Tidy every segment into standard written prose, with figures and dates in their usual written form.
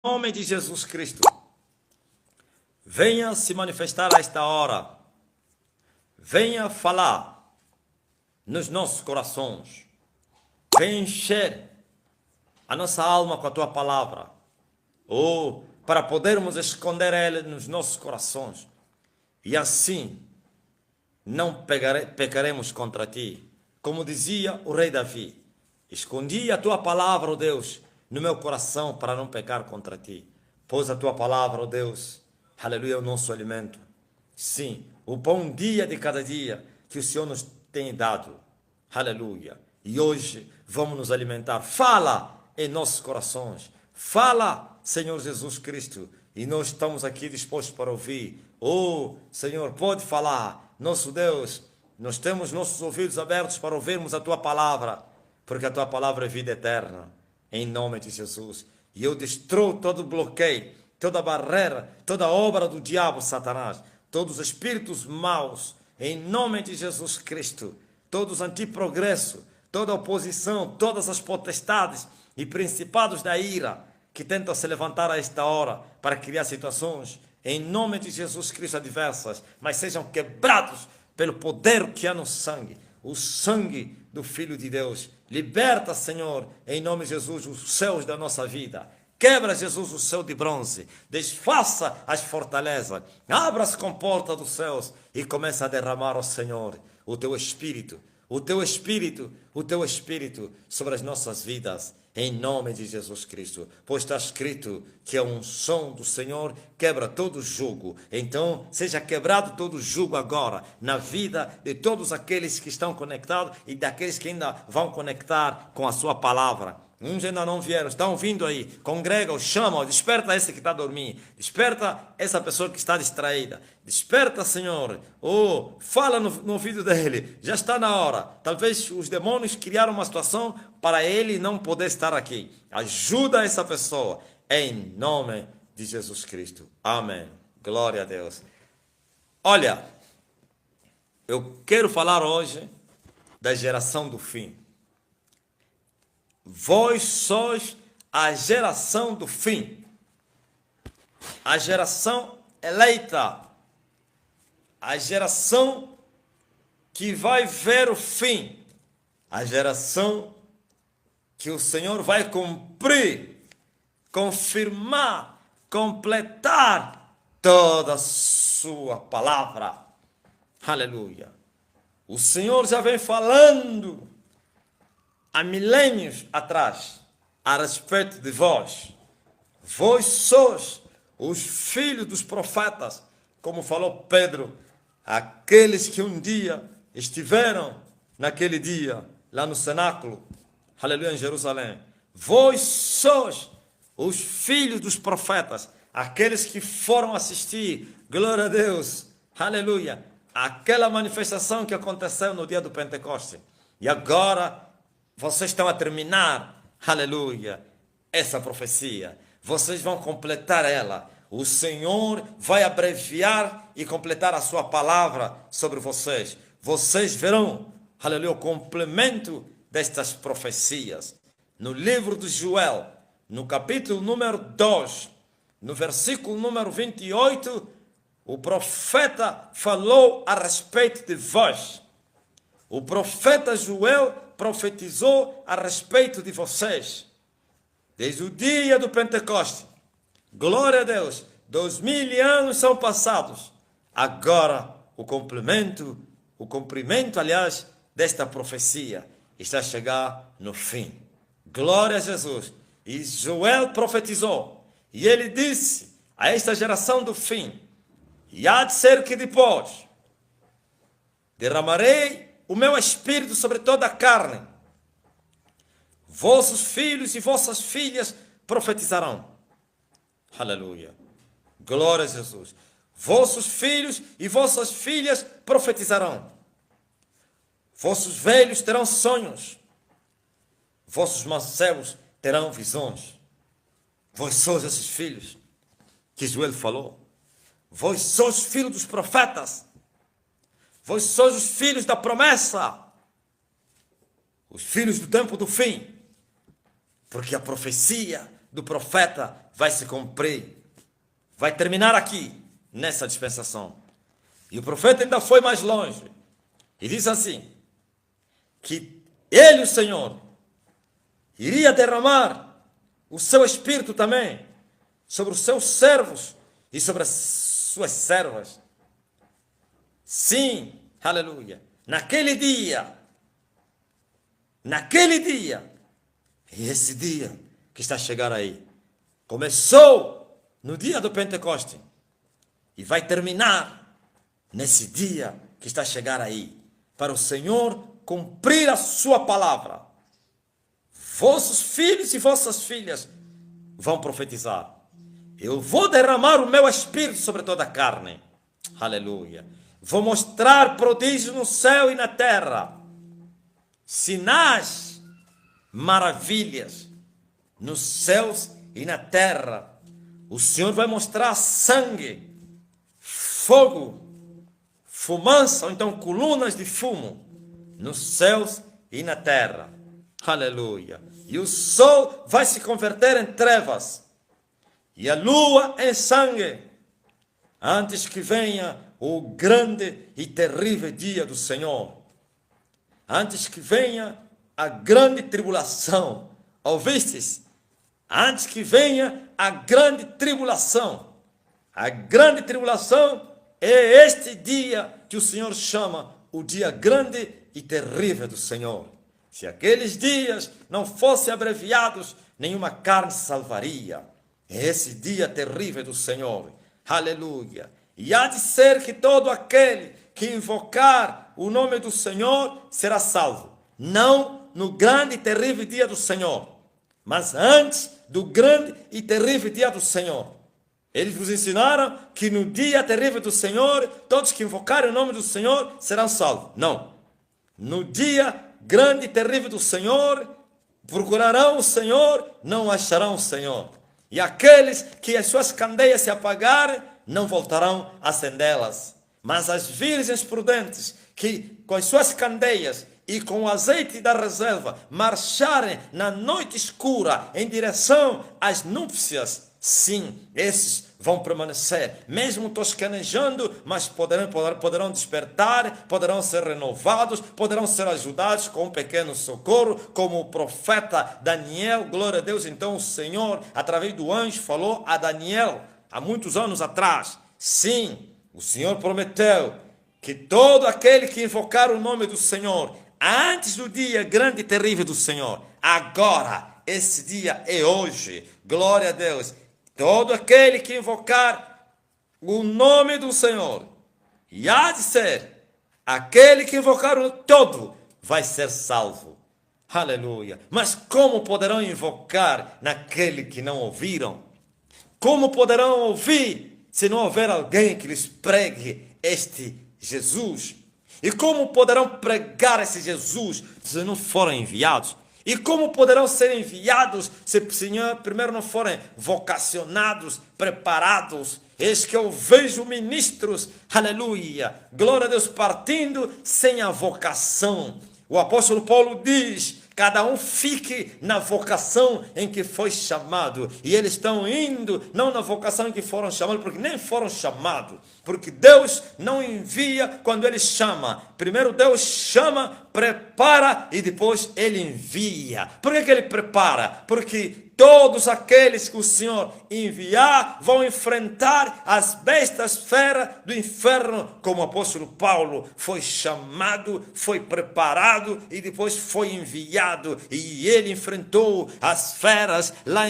nome de Jesus Cristo, venha se manifestar a esta hora, venha falar nos nossos corações, venha encher a nossa alma com a tua palavra, para podermos esconder ela nos nossos corações, e assim não pecaremos contra ti. Como dizia o rei Davi, escondi a tua palavra, ó Deus, no meu coração para não pecar contra ti. Pois a tua palavra, ó Deus, aleluia, é o nosso alimento. Sim, o bom dia de cada dia que o Senhor nos tem dado. Aleluia. E hoje vamos nos alimentar. Fala em nossos corações. Fala, Senhor Jesus Cristo. E nós estamos aqui dispostos para ouvir. Senhor, pode falar. Nosso Deus, nós temos nossos ouvidos abertos para ouvirmos a tua palavra, porque a tua palavra é vida eterna. Em nome de Jesus. E eu destruo todo bloqueio, toda barreira, toda obra do diabo, Satanás, todos os espíritos maus, em nome de Jesus Cristo, todos os antiprogresso, toda oposição, todas as potestades e principados da ira que tentam se levantar a esta hora para criar situações, em nome de Jesus Cristo, adversas, mas sejam quebrados pelo poder que há no sangue, o sangue do Filho de Deus. Liberta, Senhor, em nome de Jesus, os céus da nossa vida. Quebra, Jesus, o céu de bronze. Desfaça as fortalezas. Abra as comportas dos céus e começa a derramar, ó Senhor, o teu Espírito, o teu Espírito, o teu Espírito sobre as nossas vidas. Em nome de Jesus Cristo. Pois está escrito que a unção do Senhor quebra todo jugo. Então, seja quebrado todo jugo agora, na vida de todos aqueles que estão conectados e daqueles que ainda vão conectar com a sua palavra. Uns ainda não vieram, estão vindo aí. Congrega, chama, desperta esse que está dormindo. Desperta essa pessoa que está distraída. Desperta, Senhor. Fala no ouvido dele. Já está na hora. Talvez os demônios criaram uma situação para ele não poder estar aqui. Ajuda essa pessoa. Em nome de Jesus Cristo. Amém. Glória a Deus. Olha, eu quero falar hoje da geração do fim. Vós sois a geração do fim, a geração eleita, a geração que vai ver o fim, a geração que o Senhor vai cumprir, confirmar, completar toda a sua palavra. Aleluia. O Senhor já vem falando há milênios atrás, a respeito de vós. Vós sois os filhos dos profetas, como falou Pedro, aqueles que um dia estiveram naquele dia, lá no cenáculo, aleluia, em Jerusalém. Vós sois os filhos dos profetas, aqueles que foram assistir, glória a Deus, aleluia, aquela manifestação que aconteceu no dia do Pentecoste. E agora vocês estão a terminar, aleluia, essa profecia. Vocês vão completar ela. O Senhor vai abreviar e completar a sua palavra sobre vocês. Vocês verão, aleluia, o complemento destas profecias. No livro de Joel, no capítulo número 2, no versículo número 28, o profeta falou a respeito de vós. O profeta Joel profetizou a respeito de vocês, desde o dia do Pentecoste. Glória a Deus, 2000 anos são passados. Agora o cumprimento, aliás, desta profecia está a chegar no fim. Glória a Jesus. E Joel profetizou, e ele disse a esta geração do fim: e há de ser que depois derramarei o meu Espírito sobre toda a carne. Vossos filhos e vossas filhas profetizarão. Aleluia. Glória a Jesus. Vossos filhos e vossas filhas profetizarão. Vossos velhos terão sonhos. Vossos mancebos terão visões. Vós sois esses filhos que Joel falou. Vós sois filhos dos profetas. Vós sois os filhos da promessa, os filhos do tempo do fim, porque a profecia do profeta vai se cumprir. Vai terminar aqui, nessa dispensação. E o profeta ainda foi mais longe. E diz assim, que ele, o Senhor, iria derramar o seu Espírito também sobre os seus servos e sobre as suas servas. Sim, aleluia. Naquele dia, e esse dia que está a chegar aí, começou no dia do Pentecoste e vai terminar nesse dia que está a chegar aí, para o Senhor cumprir a sua palavra. Vossos filhos e vossas filhas vão profetizar. Eu vou derramar o meu Espírito sobre toda a carne. Aleluia. Vou mostrar prodígios no céu e na terra. Sinais, maravilhas nos céus e na terra. O Senhor vai mostrar sangue, fogo, fumaça, ou então colunas de fumo nos céus e na terra. Aleluia. E o sol vai se converter em trevas e a lua em sangue, antes que venha o grande e terrível dia do Senhor. Antes que venha a grande tribulação. Ouvistes? Antes que venha a grande tribulação. A grande tribulação é este dia que o Senhor chama o dia grande e terrível do Senhor. Se aqueles dias não fossem abreviados, nenhuma carne se salvaria. É esse dia terrível do Senhor. Aleluia. E há de ser que todo aquele que invocar o nome do Senhor será salvo. Não no grande e terrível dia do Senhor, mas antes do grande e terrível dia do Senhor. Eles vos ensinaram que no dia terrível do Senhor, todos que invocarem o nome do Senhor serão salvos. Não. No dia grande e terrível do Senhor, procurarão o Senhor, não acharão o Senhor. E aqueles que as suas candeias se apagarem, não voltarão a acendê-las. Mas as virgens prudentes, que com as suas candeias e com o azeite da reserva, marcharem na noite escura em direção às núpcias, sim, esses vão permanecer, mesmo tosquenejando, mas poderão despertar, poderão ser renovados, poderão ser ajudados com um pequeno socorro, como o profeta Daniel, glória a Deus. Então o Senhor, através do anjo, falou a Daniel, há muitos anos atrás. Sim, o Senhor prometeu que todo aquele que invocar o nome do Senhor, antes do dia grande e terrível do Senhor, agora, esse dia é hoje, glória a Deus, todo aquele que invocar o nome do Senhor, e há de ser, aquele que invocar o todo, vai ser salvo. Aleluia. Mas como poderão invocar naquele que não ouviram? Como poderão ouvir se não houver alguém que lhes pregue este Jesus? E como poderão pregar esse Jesus se não forem enviados? E como poderão ser enviados se primeiro não forem vocacionados, preparados? Eis que eu vejo ministros, aleluia, glória a Deus, partindo sem a vocação. O apóstolo Paulo diz, cada um fique na vocação em que foi chamado. E eles estão indo, não na vocação em que foram chamados, porque nem foram chamados. Porque Deus não envia quando Ele chama. Primeiro Deus chama, prepara e depois Ele envia. Por que Ele prepara? Porque todos aqueles que o Senhor enviar vão enfrentar as bestas feras do inferno, como o apóstolo Paulo foi chamado, foi preparado e depois foi enviado. E ele enfrentou as feras lá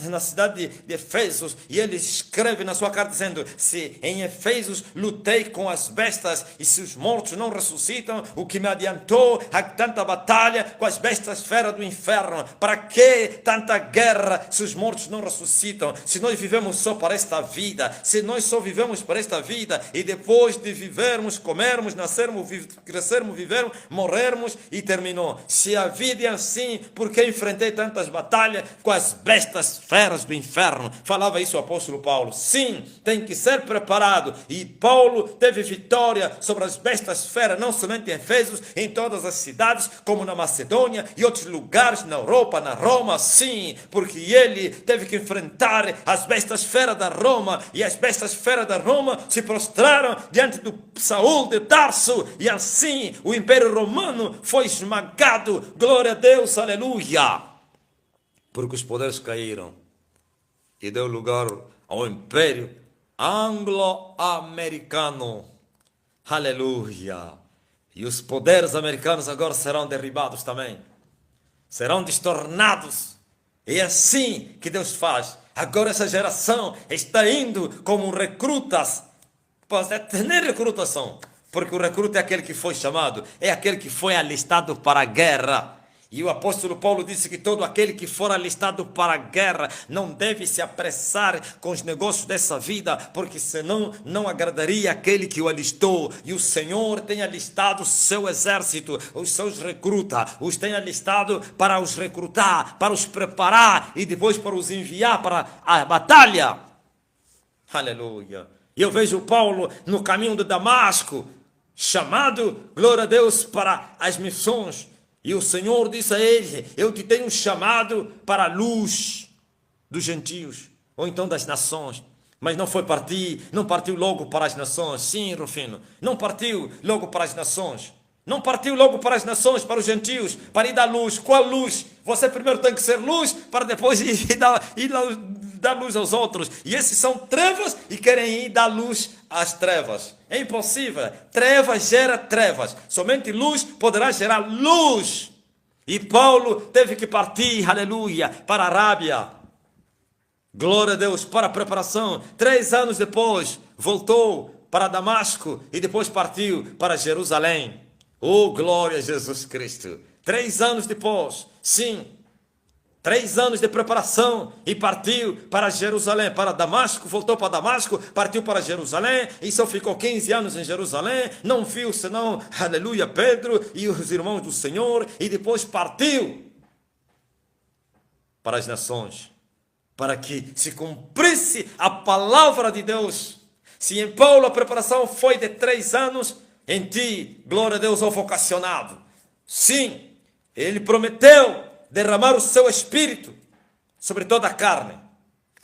na cidade de Efésios. E ele escreve na sua carta dizendo, se em Efésios lutei com as bestas e se os mortos não ressuscitam, o que me adiantou a tanta batalha com as bestas feras do inferno? Para que tanta guerra se os mortos não ressuscitam? Se nós vivemos só para esta vida, se nós só vivemos para esta vida e depois de vivermos, comermos, nascermos, crescermos, vivermos, morrermos e terminou. Se a vida é assim, por que enfrentei tantas batalhas com as bestas feras do inferno? Falava isso o apóstolo Paulo. Sim, tem que ser preparado. E Paulo teve vitória sobre as bestas feras, não somente em Efésios, em todas as cidades, como na Macedônia e outros lugares na Europa, na Roma. Sim, sim, porque ele teve que enfrentar as bestas feras da Roma, e as bestas feras da Roma se prostraram diante do Saul de Tarso, e assim o Império Romano foi esmagado. Glória a Deus, aleluia, porque os poderes caíram e deu lugar ao Império Anglo-Americano. Aleluia. E os poderes americanos agora serão derribados também. Serão destornados. E é assim que Deus faz. Agora essa geração está indo como recrutas. Pois nem recrutas são. Porque o recruta é aquele que foi chamado. É aquele que foi alistado para a guerra. E o apóstolo Paulo disse que todo aquele que for alistado para a guerra não deve se apressar com os negócios dessa vida, porque senão não agradaria aquele que o alistou. E o Senhor tem alistado o seu exército, os seus recrutas, os tem alistado para os recrutar, para os preparar e depois para os enviar para a batalha. Aleluia. E eu vejo Paulo no caminho de Damasco, chamado, glória a Deus, para as missões. E o Senhor disse a ele: eu te tenho chamado para a luz dos gentios, ou então das nações. Mas não foi partir, não partiu logo para as nações. Sim, Rufino, não partiu logo para as nações. Não partiu logo para as nações, para os gentios, para ir dar luz. Qual luz? Você primeiro tem que ser luz, para depois ir dar luz aos outros. E esses são trevas e querem ir dar luz às trevas. É impossível. Trevas gera trevas. Somente luz poderá gerar luz. E Paulo teve que partir, aleluia, para a Arábia. Glória a Deus, para a preparação. 3 anos depois, voltou para Damasco e depois partiu para Jerusalém. Oh, glória a Jesus Cristo. 3 anos depois, sim, 3 anos de preparação e partiu para Jerusalém, para Damasco, voltou para Damasco, partiu para Jerusalém e só ficou 15 anos em Jerusalém, não viu senão, aleluia, Pedro e os irmãos do Senhor, e depois partiu para as nações, para que se cumprisse a palavra de Deus. Se em Paulo a preparação foi de 3 anos, em ti, glória a Deus, ó vocacionado. Sim, ele prometeu derramar o seu espírito sobre toda a carne.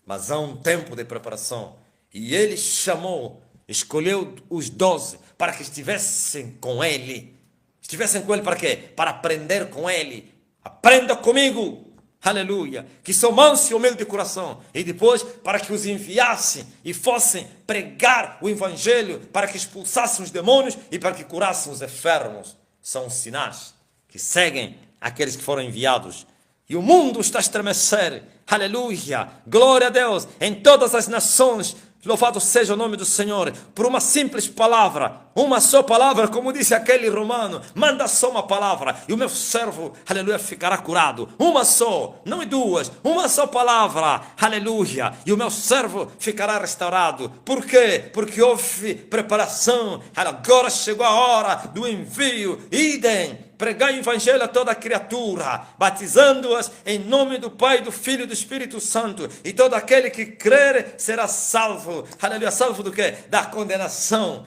Mas há um tempo de preparação. E ele chamou, escolheu os 12 para que estivessem com ele. Estivessem com ele para quê? Para aprender com ele. Aprenda comigo. Aleluia, que sou manso e humilde de coração. E depois para que os enviassem e fossem pregar o evangelho, para que expulsassem os demônios e para que curassem os enfermos. São os sinais que seguem aqueles que foram enviados. E o mundo está a estremecer. Aleluia, glória a Deus, em todas as nações. Louvado seja o nome do Senhor, por uma simples palavra, uma só palavra, como disse aquele romano, manda só uma palavra, e o meu servo, aleluia, ficará curado. Uma só, não é 2, uma só palavra, aleluia, e o meu servo ficará restaurado. Por quê? Porque houve preparação, agora chegou a hora do envio. Idem, pregai o evangelho a toda criatura, batizando-as em nome do Pai, do Filho e do Espírito Santo, e todo aquele que crer será salvo. Aleluia, salvo do quê? Da condenação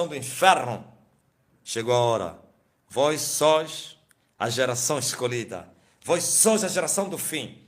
do inferno. Chegou a hora. Vós sois a geração escolhida. Vós sois a geração do fim.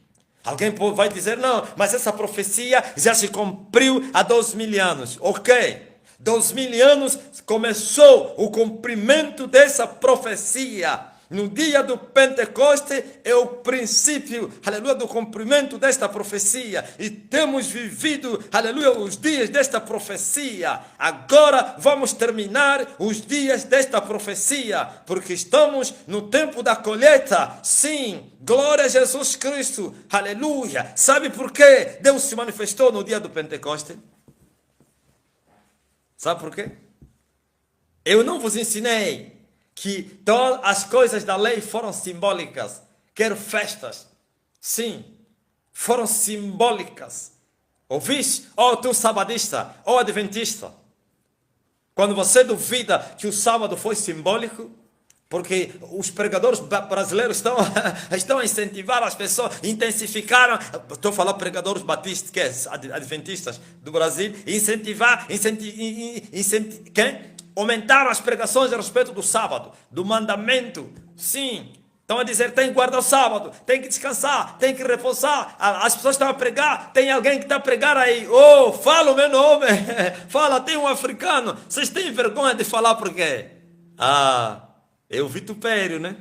Alguém vai dizer, não, mas essa profecia já se cumpriu há 2000 anos. Ok. 2000 anos começou o cumprimento dessa profecia. No dia do Pentecoste é o princípio, aleluia, do cumprimento desta profecia. E temos vivido, aleluia, os dias desta profecia. Agora vamos terminar os dias desta profecia, porque estamos no tempo da colheita. Sim, glória a Jesus Cristo, aleluia. Sabe por que Deus se manifestou no dia do Pentecoste? Sabe por quê? Eu não vos ensinei que todas as coisas da lei foram simbólicas. Quero festas. Sim, foram simbólicas. Ouviste? Oh, tu sabadista, oh, adventista. Quando você duvida que o sábado foi simbólico, porque os pregadores brasileiros estão a incentivar as pessoas, intensificaram, estou falando pregadores batistas, que é adventistas do Brasil, quem? Aumentaram as pregações a respeito do sábado, do mandamento. Sim, Estão a dizer, tem que guardar o sábado, tem que descansar, tem que repousar. As pessoas estão a pregar, tem alguém que está a pregar aí. Oh, fala o meu nome. Fala, tem um africano. Vocês têm vergonha de falar por quê? Ah, é o vitupério, né?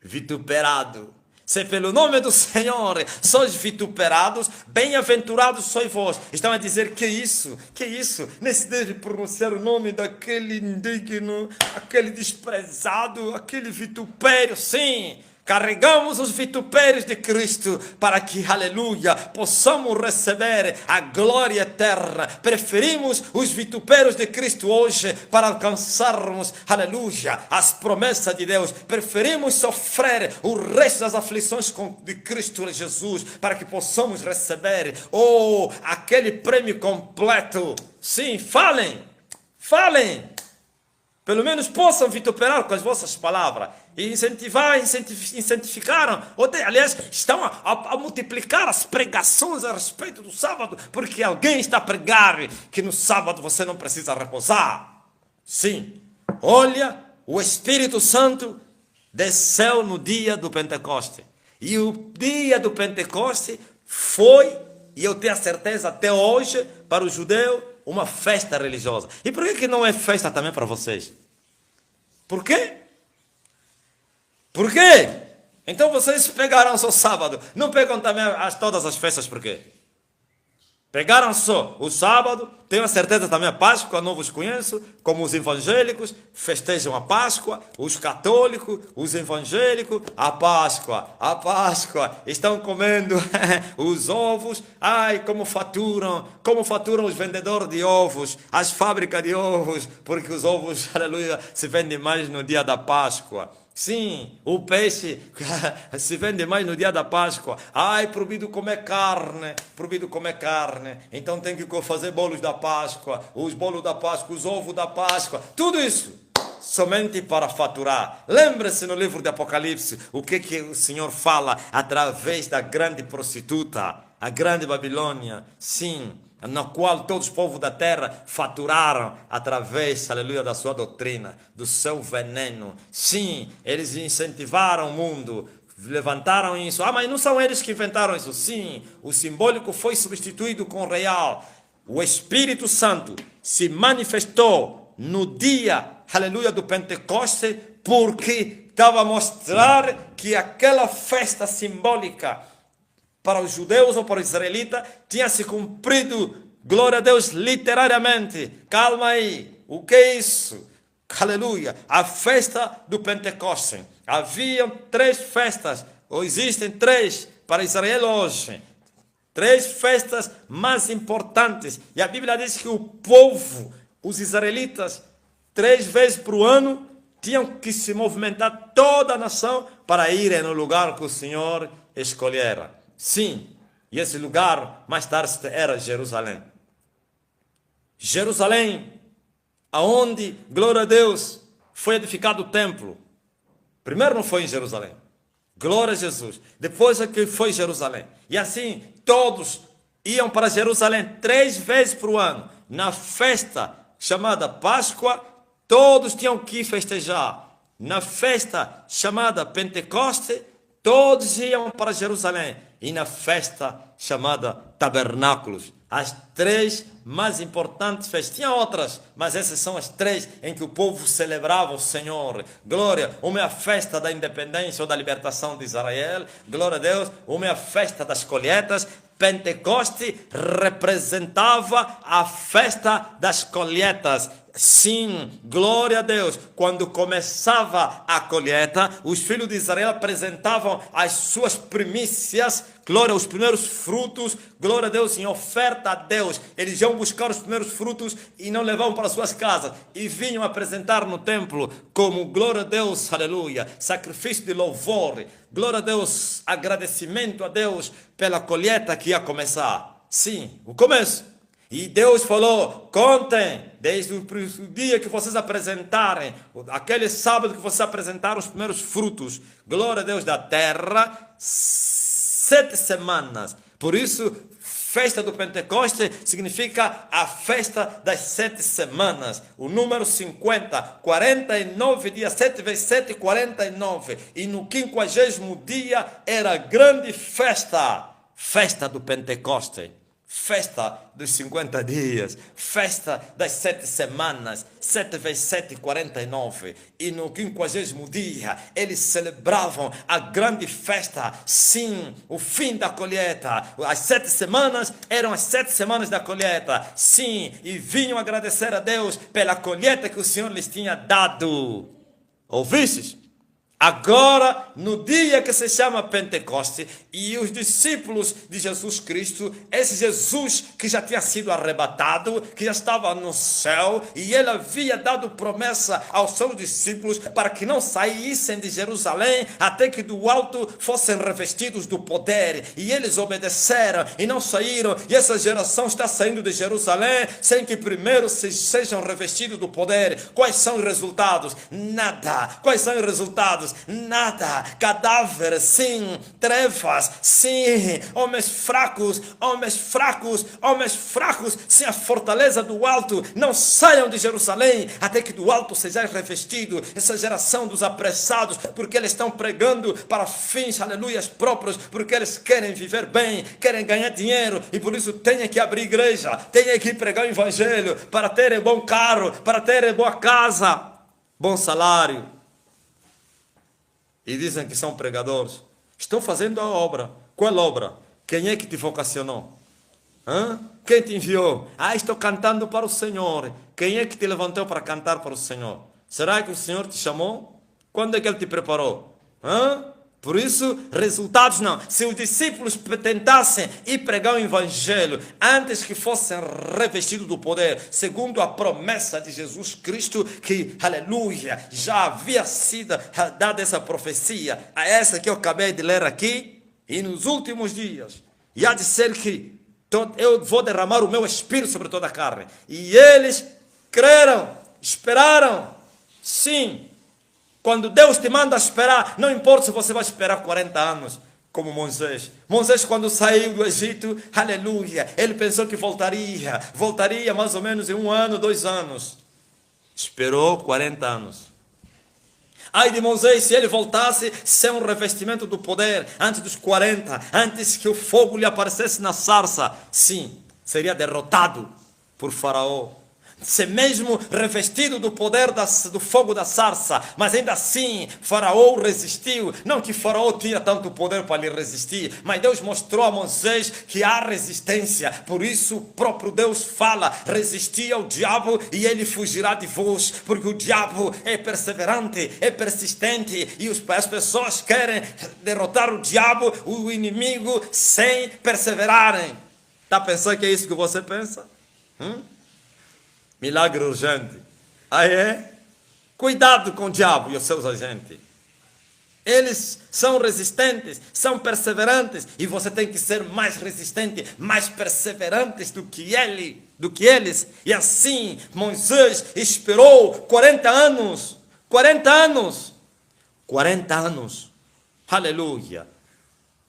Vituperado. Se pelo nome do Senhor sois vituperados, bem-aventurados sois vós. Estão a dizer, que isso? Que isso? Nem se deve pronunciar o nome daquele indigno, aquele desprezado, aquele vitupério. Sim, carregamos os vitupérios de Cristo para que, aleluia, possamos receber a glória eterna. Preferimos os vitupérios de Cristo hoje para alcançarmos, aleluia, as promessas de Deus. Preferimos sofrer o resto das aflições de Cristo Jesus para que possamos receber, aquele prêmio completo. Sim, falem, falem. Pelo menos possam vituperar com as vossas palavras. E incentificaram. Aliás, estão a multiplicar as pregações a respeito do sábado. Porque alguém está a pregar que no sábado você não precisa repousar. Sim. Olha, o Espírito Santo desceu no dia do Pentecoste. E o dia do Pentecoste foi, e eu tenho a certeza até hoje, para o judeu, uma festa religiosa. E por que não é festa também para vocês? Por quê? Por quê? Então vocês pegaram só sábado. Não pegam também todas as festas, por quê? Pegaram só o sábado, tenho a certeza também a Páscoa, não vos conheço, como os evangélicos festejam a Páscoa, os católicos, os evangélicos, a Páscoa, estão comendo os ovos, ai, como faturam os vendedores de ovos, as fábricas de ovos, porque os ovos, aleluia, se vendem mais no dia da Páscoa. Sim, o peixe se vende mais no dia da Páscoa. Ai, proibido comer carne. Então tem que fazer bolos da Páscoa, os bolos da Páscoa, os ovos da Páscoa. Tudo isso somente para faturar. Lembre-se no livro de Apocalipse o que o Senhor fala através da grande prostituta, a grande Babilônia. Sim, na qual todos os povos da terra faturaram através, aleluia, da sua doutrina, do seu veneno. Sim, eles incentivaram o mundo, levantaram isso. Mas não são eles que inventaram isso. Sim, o simbólico foi substituído com o real. O Espírito Santo se manifestou no dia, aleluia, do Pentecoste, porque estava a mostrar que aquela festa simbólica para os judeus ou para os israelitas tinha se cumprido, glória a Deus, literariamente. Calma aí, o que é isso? Aleluia, a festa do Pentecoste. Haviam 3 festas, ou existem 3 para Israel hoje. 3 festas mais importantes. E a Bíblia diz que o povo, os israelitas, 3 vezes por ano, tinham que se movimentar toda a nação para irem no lugar que o Senhor escolhera. Sim, e esse lugar mais tarde era Jerusalém. Jerusalém, aonde, glória a Deus, foi edificado o templo. Primeiro não foi em Jerusalém. Glória a Jesus. Depois é que foi Jerusalém. E assim, todos iam para Jerusalém 3 vezes por ano. Na festa chamada Páscoa, todos tinham que festejar. Na festa chamada Pentecoste, todos iam para Jerusalém. E na festa chamada Tabernáculos. As 3 mais importantes festas. Tinha outras, mas essas são as 3 em que o povo celebrava o Senhor. Glória, uma é a festa da independência ou da libertação de Israel. Glória a Deus, uma é a festa das colheitas. Pentecoste representava a festa das colheitas. Sim, glória a Deus. Quando começava a colheita, os filhos de Israel apresentavam as suas primícias, glória, os primeiros frutos, glória a Deus, em oferta a Deus. Eles iam buscar os primeiros frutos e não levavam para suas casas. E vinham apresentar no templo como, glória a Deus, aleluia, sacrifício de louvor, glória a Deus, agradecimento a Deus pela colheita que ia começar. Sim, o começo. E Deus falou, contem, desde o dia que vocês apresentarem, aquele sábado que vocês apresentaram os primeiros frutos, glória a Deus, da terra, 7 semanas, Por isso, festa do Pentecoste significa a festa das 7 semanas. O número 50, 49 dias, 7 vezes 7, 49. E no 50º dia era grande festa. Festa do Pentecoste. Festa dos 50 dias, festa das 7 semanas, 7 vezes 7, 49. E no 50º dia, eles celebravam a grande festa, sim, o fim da colheita. As 7 semanas eram as 7 semanas da colheita, sim, e vinham agradecer a Deus pela colheita que o Senhor lhes tinha dado. Ouvistes? Agora, no dia que se chama Pentecoste, e os discípulos de Jesus Cristo, esse Jesus que já tinha sido arrebatado, que já estava no céu, e ele havia dado promessa aos seus discípulos para que não saíssem de Jerusalém até que do alto fossem revestidos do poder. E eles obedeceram e não saíram, e essa geração está saindo de Jerusalém sem que primeiro sejam revestidos do poder. Quais são os resultados? Nada. Quais são os resultados? Nada. Cadáveres, sim. Trevas, sim. Homens fracos, homens fracos, homens fracos. Sem a fortaleza do alto, não saiam de Jerusalém até que do alto sejais revestido. Essa geração dos apressados, porque eles estão pregando para fins, aleluias, próprios, porque eles querem viver bem, querem ganhar dinheiro, e por isso têm que abrir igreja, têm que pregar o evangelho, para terem bom carro, para terem boa casa, bom salário. E dizem que são pregadores. Estão fazendo a obra. Qual obra? Quem é que te vocacionou? Hã? Quem te enviou? Estou cantando para o Senhor. Quem é que te levantou para cantar para o Senhor? Será que o Senhor te chamou? Quando é que Ele te preparou? Hã? Por isso, resultados não. Se os discípulos tentassem ir pregar o evangelho antes que fossem revestidos do poder, segundo a promessa de Jesus Cristo, que, aleluia, já havia sido dada essa profecia, a essa que eu acabei de ler aqui, e nos últimos dias, e há de ser que eu vou derramar o meu espírito sobre toda a carne. E eles creram, esperaram, sim. Quando Deus te manda esperar, não importa se você vai esperar 40 anos, como Moisés. Moisés, quando saiu do Egito, aleluia, ele pensou que voltaria mais ou menos em 1 ano, 2 anos. Esperou 40 anos. Ai de Moisés, se ele voltasse sem um revestimento do poder, antes dos 40, antes que o fogo lhe aparecesse na sarça, sim, seria derrotado por Faraó. Se mesmo revestido do poder do fogo da sarça, mas ainda assim Faraó resistiu. Não que Faraó tinha tanto poder para lhe resistir, mas Deus mostrou a Moisés que há resistência. Por isso o próprio Deus fala: resisti ao diabo e ele fugirá de vós, porque o diabo é perseverante, é persistente, e as pessoas querem derrotar o diabo, o inimigo, sem perseverarem. Está pensando que é isso que você pensa? Milagre urgente. É? Cuidado com o diabo e os seus agentes. Eles são resistentes, são perseverantes, e você tem que ser mais resistente, mais perseverantes do que eles. E assim Moisés esperou 40 anos. 40 anos. 40 anos. Aleluia.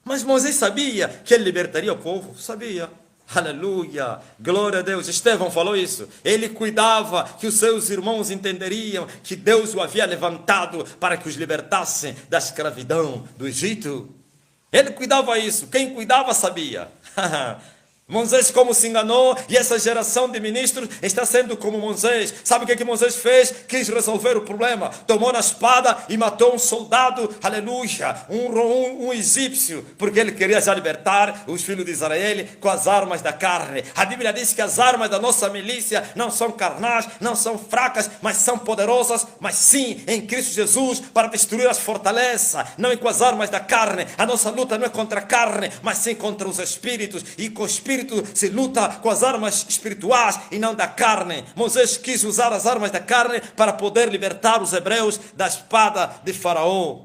Mas Moisés sabia que ele libertaria o povo? Sabia. Aleluia, glória a Deus. Estevão falou isso. Ele cuidava que os seus irmãos entenderiam que Deus o havia levantado para que os libertasse da escravidão do Egito. Ele cuidava isso. Quem cuidava sabia. Moisés como se enganou, e essa geração de ministros está sendo como Moisés. Sabe o que Moisés fez? Quis resolver o problema. Tomou na espada e matou um soldado, aleluia, um egípcio, porque ele queria já libertar os filhos de Israel com as armas da carne. A Bíblia diz que as armas da nossa milícia não são carnais, não são fracas, mas são poderosas, mas sim em Cristo Jesus para destruir as fortalezas. Não é com as armas da carne. A nossa luta não é contra a carne, mas sim contra os espíritos, e com o espírito se luta com as armas espirituais e não da carne. Moisés quis usar as armas da carne para poder libertar os hebreus da espada de Faraó.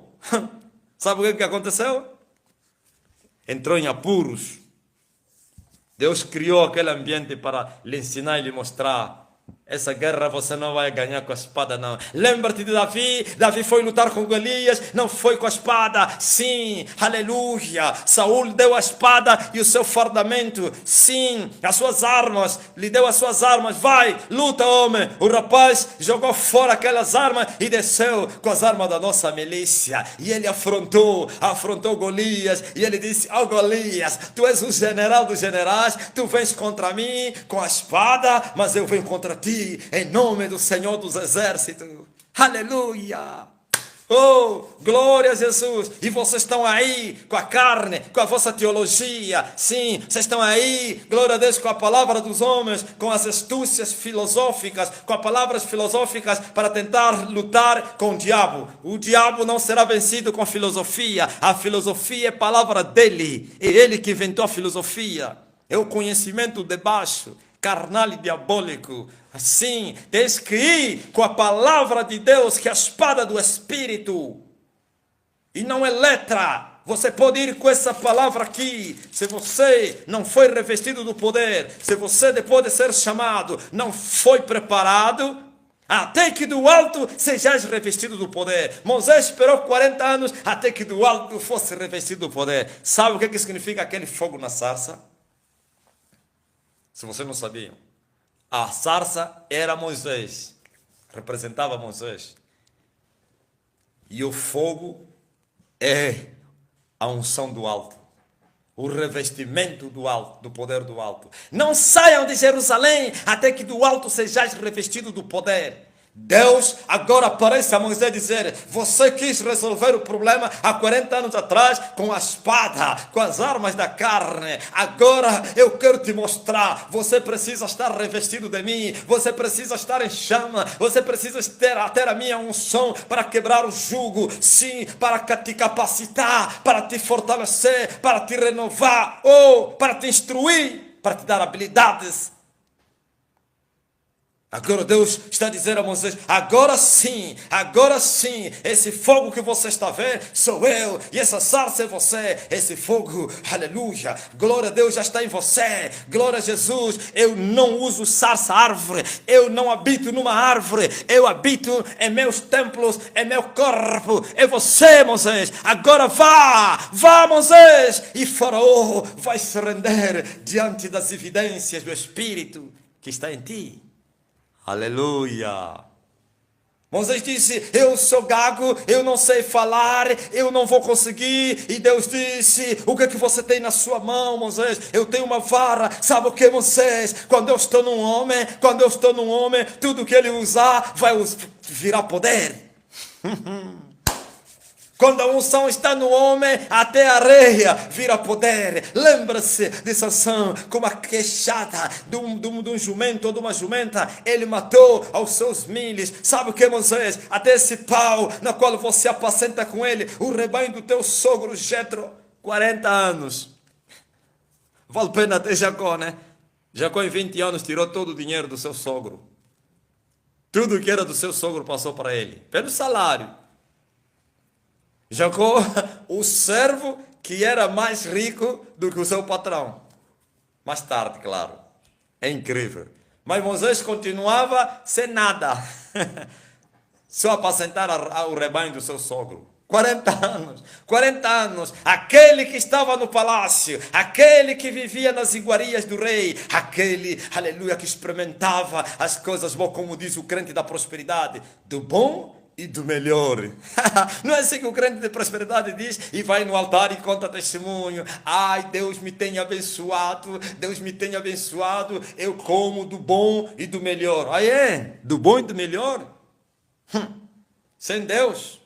Sabe o que aconteceu? Entrou em apuros. Deus criou aquele ambiente para lhe ensinar e lhe mostrar: Essa guerra você não vai ganhar com a espada, não. Lembra-te de Davi. Davi foi lutar com Golias, não foi com a espada. Sim, aleluia. Saul lhe deu a espada e o seu fardamento. Sim, as suas armas. Lhe deu as suas armas. Vai, luta, homem. O rapaz jogou fora aquelas armas e desceu com as armas da nossa milícia. E ele afrontou Golias. E ele disse: ó Golias, tu és o general dos generais. Tu vens contra mim com a espada, mas eu venho contra ti em nome do Senhor dos Exércitos. Aleluia! Oh, glória a Jesus! E vocês estão aí com a carne, com a vossa teologia. Sim, vocês estão aí, glória a Deus, com a palavra dos homens, com as astúcias filosóficas, com as palavras filosóficas para tentar lutar com o diabo. O diabo não será vencido com filosofia. A filosofia é palavra dele. É ele que inventou a filosofia. É o conhecimento de baixo, carnal e diabólico. Assim, tens que ir com a palavra de Deus, que é a espada do Espírito. E não é letra. Você pode ir com essa palavra aqui. Se você não foi revestido do poder, se você depois de ser chamado não foi preparado, até que do alto sejais revestido do poder. Moisés esperou 40 anos até que do alto fosse revestido do poder. Sabe o que significa aquele fogo na sarça? Se você não sabia, a sarça era Moisés, representava Moisés. E o fogo é a unção do alto, o revestimento do alto, do poder do alto. Não saiam de Jerusalém até que do alto sejais revestido do poder. Deus agora aparece a Moisés dizer: você quis resolver o problema há 40 anos atrás com a espada, com as armas da carne. Agora eu quero te mostrar. Você precisa estar revestido de mim. Você precisa estar em chama. Você precisa ter a minha unção para quebrar o jugo. Sim, para te capacitar, para te fortalecer, para te renovar, ou para te instruir, para te dar habilidades. Agora Deus está dizendo a Moisés: agora sim, esse fogo que você está vendo sou eu, e essa sarça é você, esse fogo, aleluia, glória a Deus já está em você, glória a Jesus. Eu não uso sarça árvore, eu não habito numa árvore, eu habito em meus templos, em meu corpo, é você, Moisés. Agora vá Moisés, e Faraó vai se render diante das evidências do Espírito que está em ti. Aleluia. Moisés disse: eu sou gago, eu não sei falar, eu não vou conseguir. E Deus disse: o que é que você tem na sua mão, Moisés? Eu tenho uma vara. Sabe o que, Moisés? Quando eu estou num homem, tudo que ele usar vai virar poder. Quando a unção está no homem, até a areia vira poder. Lembra-se de Sansão, com uma queixada de um jumento ou de uma jumenta, ele matou aos seus milhos. Sabe o que, Moisés? Até esse pau na qual você apacenta com ele o rebanho do teu sogro Jetro, 40 anos. Vale a pena até Jacó, né? Jacó em 20 anos tirou todo o dinheiro do seu sogro. Tudo que era do seu sogro passou para ele, pelo salário. Jacó, o servo que era mais rico do que o seu patrão. Mais tarde, claro. É incrível. Mas Moisés continuava sem nada. Só apacentar o rebanho do seu sogro. 40 anos. Aquele que estava no palácio, aquele que vivia nas iguarias do rei, aquele, aleluia, que experimentava as coisas boas, como diz o crente da prosperidade, do bom e do melhor. Não é assim que o crente de prosperidade diz e vai no altar e conta testemunho. Ai, Deus me tem abençoado, eu como do bom e do melhor. Aí é, do bom e do melhor? Sem Deus.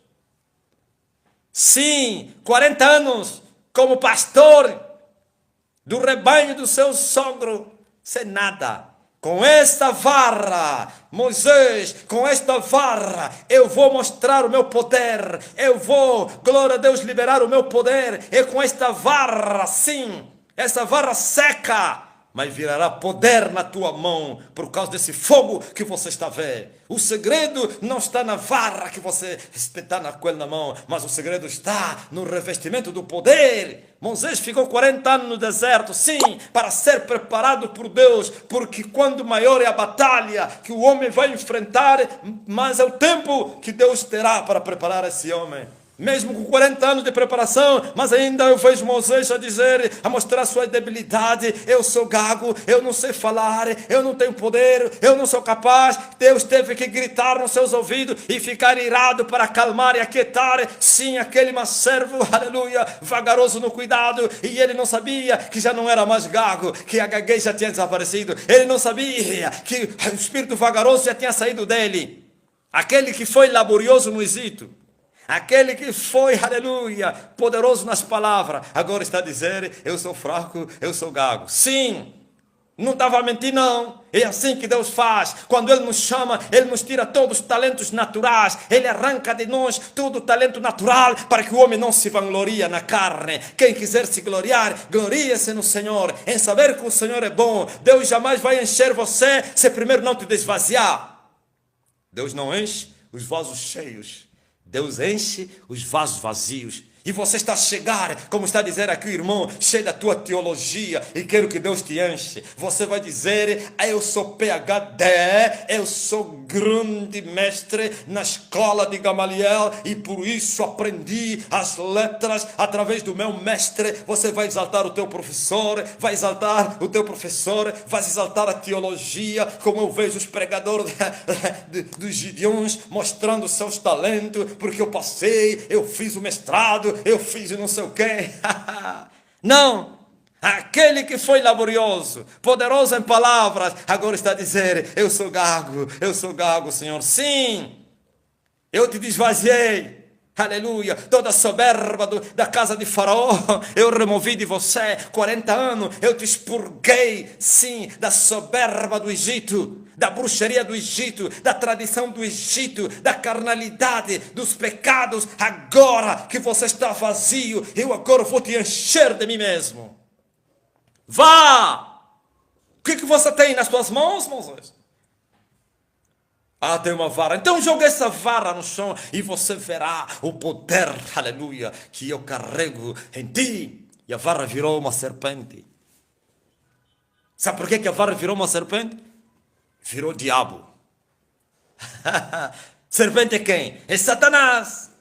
Sim, 40 anos como pastor do rebanho do seu sogro, sem nada. Com esta vara, Moisés, com esta vara, eu vou mostrar o meu poder. Eu vou, glória a Deus, liberar o meu poder. É com esta vara, sim, essa vara seca, mas virará poder na tua mão por causa desse fogo que você está vendo. O segredo não está na vara que você está com ele na mão, mas o segredo está no revestimento do poder. Moisés ficou 40 anos no deserto, sim, para ser preparado por Deus, porque quando maior é a batalha que o homem vai enfrentar, mais é o tempo que Deus terá para preparar esse homem. Mesmo com 40 anos de preparação, mas ainda eu vejo Moisés a dizer, a mostrar sua debilidade: eu sou gago, eu não sei falar, eu não tenho poder, eu não sou capaz. Deus teve que gritar nos seus ouvidos e ficar irado para acalmar e aquietar, sim, aquele servo, aleluia, vagaroso no cuidado. E ele não sabia que já não era mais gago, que a gaguez já tinha desaparecido. Ele não sabia que o espírito vagaroso já tinha saído dele. Aquele que foi laborioso no Egito, aquele que foi, aleluia, poderoso nas palavras, agora está a dizer: eu sou fraco, eu sou gago. Sim, não estava a mentir não. É assim que Deus faz. Quando Ele nos chama, Ele nos tira todos os talentos naturais. Ele arranca de nós todo o talento natural, para que o homem não se vanglorie na carne. Quem quiser se gloriar, glorie-se no Senhor, em saber que o Senhor é bom. Deus jamais vai encher você se primeiro não te desvaziar. Deus não enche os vasos cheios, Deus enche os vasos vazios. E você está a chegar, como está a dizer aqui o irmão, cheio da tua teologia, e quero que Deus te enche. Você vai dizer: eu sou PhD, eu sou grande mestre na escola de Gamaliel, e por isso aprendi as letras através do meu mestre. Você vai exaltar o teu professor, vai exaltar o teu professor, vai exaltar a teologia, como eu vejo os pregadores dos Gideões mostrando seus talentos, porque eu passei, eu fiz o mestrado, eu fiz não sei o quê. Não, aquele que foi laborioso, poderoso em palavras, agora está a dizer: eu sou gago, Senhor. Sim, eu te desvaziei, aleluia, toda a soberba da casa de Faraó, eu removi de você. 40 anos, eu te expurguei, sim, da soberba do Egito, da bruxaria do Egito, da tradição do Egito, da carnalidade, dos pecados. Agora que você está vazio, eu agora vou te encher de mim mesmo. Vá! O que você tem nas suas mãos, Moisés? Tem uma vara. Então joga essa vara no chão e você verá o poder, aleluia, que eu carrego em ti. E a vara virou uma serpente. Sabe por que a vara virou uma serpente? Virou diabo. Serpente é quem? É Satanás.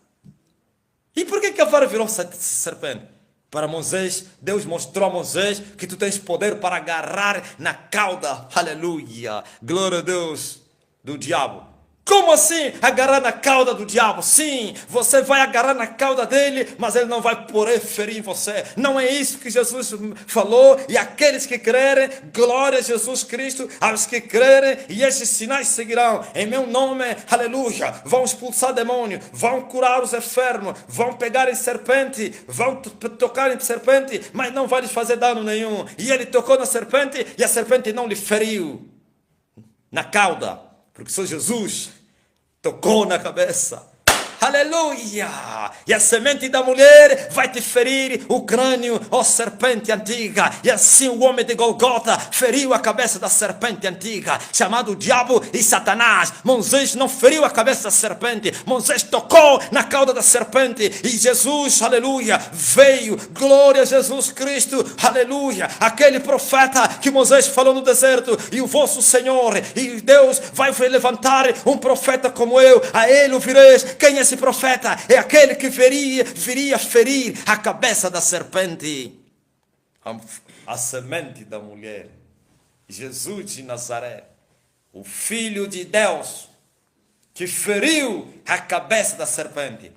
E por que a vara virou serpente? Para Moisés, Deus mostrou a Moisés que tu tens poder para agarrar na cauda, aleluia, glória a Deus, do diabo. Como assim agarrar na cauda do diabo? Sim, você vai agarrar na cauda dele, mas ele não vai poder ferir você. Não é isso que Jesus falou. E aqueles que crerem, glória a Jesus Cristo, aos que crerem, e esses sinais seguirão em meu nome, aleluia. Vão expulsar demônio, vão curar os enfermos, vão pegar em serpente, vão tocar em serpente, mas não vai lhes fazer dano nenhum. E ele tocou na serpente e a serpente não lhe feriu na cauda, porque sou Jesus. Tocou na cabeça. Aleluia! E a semente da mulher vai te ferir o crânio, ó serpente antiga. E assim o homem de Golgota feriu a cabeça da serpente antiga, chamado diabo e Satanás. Moisés não feriu a cabeça da serpente, Moisés tocou na cauda da serpente. E Jesus, aleluia, veio, glória a Jesus Cristo, aleluia. Aquele profeta que Moisés falou no deserto: e o vosso Senhor e Deus vai levantar um profeta como eu, a ele ouvireis. Quem é esse profeta? É aquele que viria ferir a cabeça da serpente, a semente da mulher. Jesus de Nazaré, o Filho de Deus, que feriu a cabeça da serpente.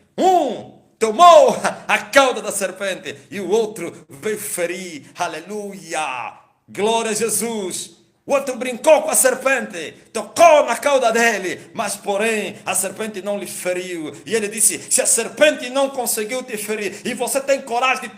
Tomou a cauda da serpente e o outro veio ferir, aleluia, glória a Jesus. O outro brincou com a serpente, tocou na cauda dele, mas porém a serpente não lhe feriu. E ele disse: se a serpente não conseguiu te ferir e você tem coragem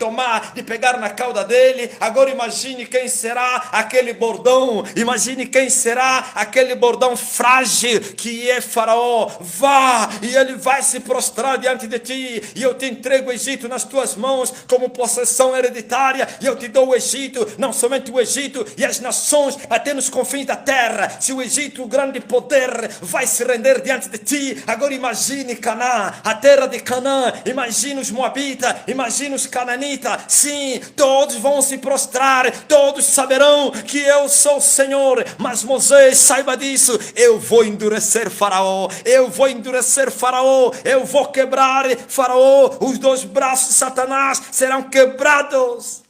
de pegar na cauda dele, agora imagine quem será aquele bordão, imagine quem será aquele bordão frágil que é Faraó. Vá, e ele vai se prostrar diante de ti, e eu te entrego o Egito nas tuas mãos como possessão hereditária, e eu te dou o Egito, não somente o Egito e as nações até nos confins da terra. Se o Egito, o grande poder, vai se render diante de ti, agora imagine Canaã, a terra de Canaã, imagine os moabitas, imagine os cananitas, sim, todos vão se prostrar, todos saberão que eu sou o Senhor. Mas Moisés, saiba disso, eu vou endurecer Faraó, eu vou endurecer Faraó, eu vou quebrar Faraó, os dois braços de Satanás serão quebrados.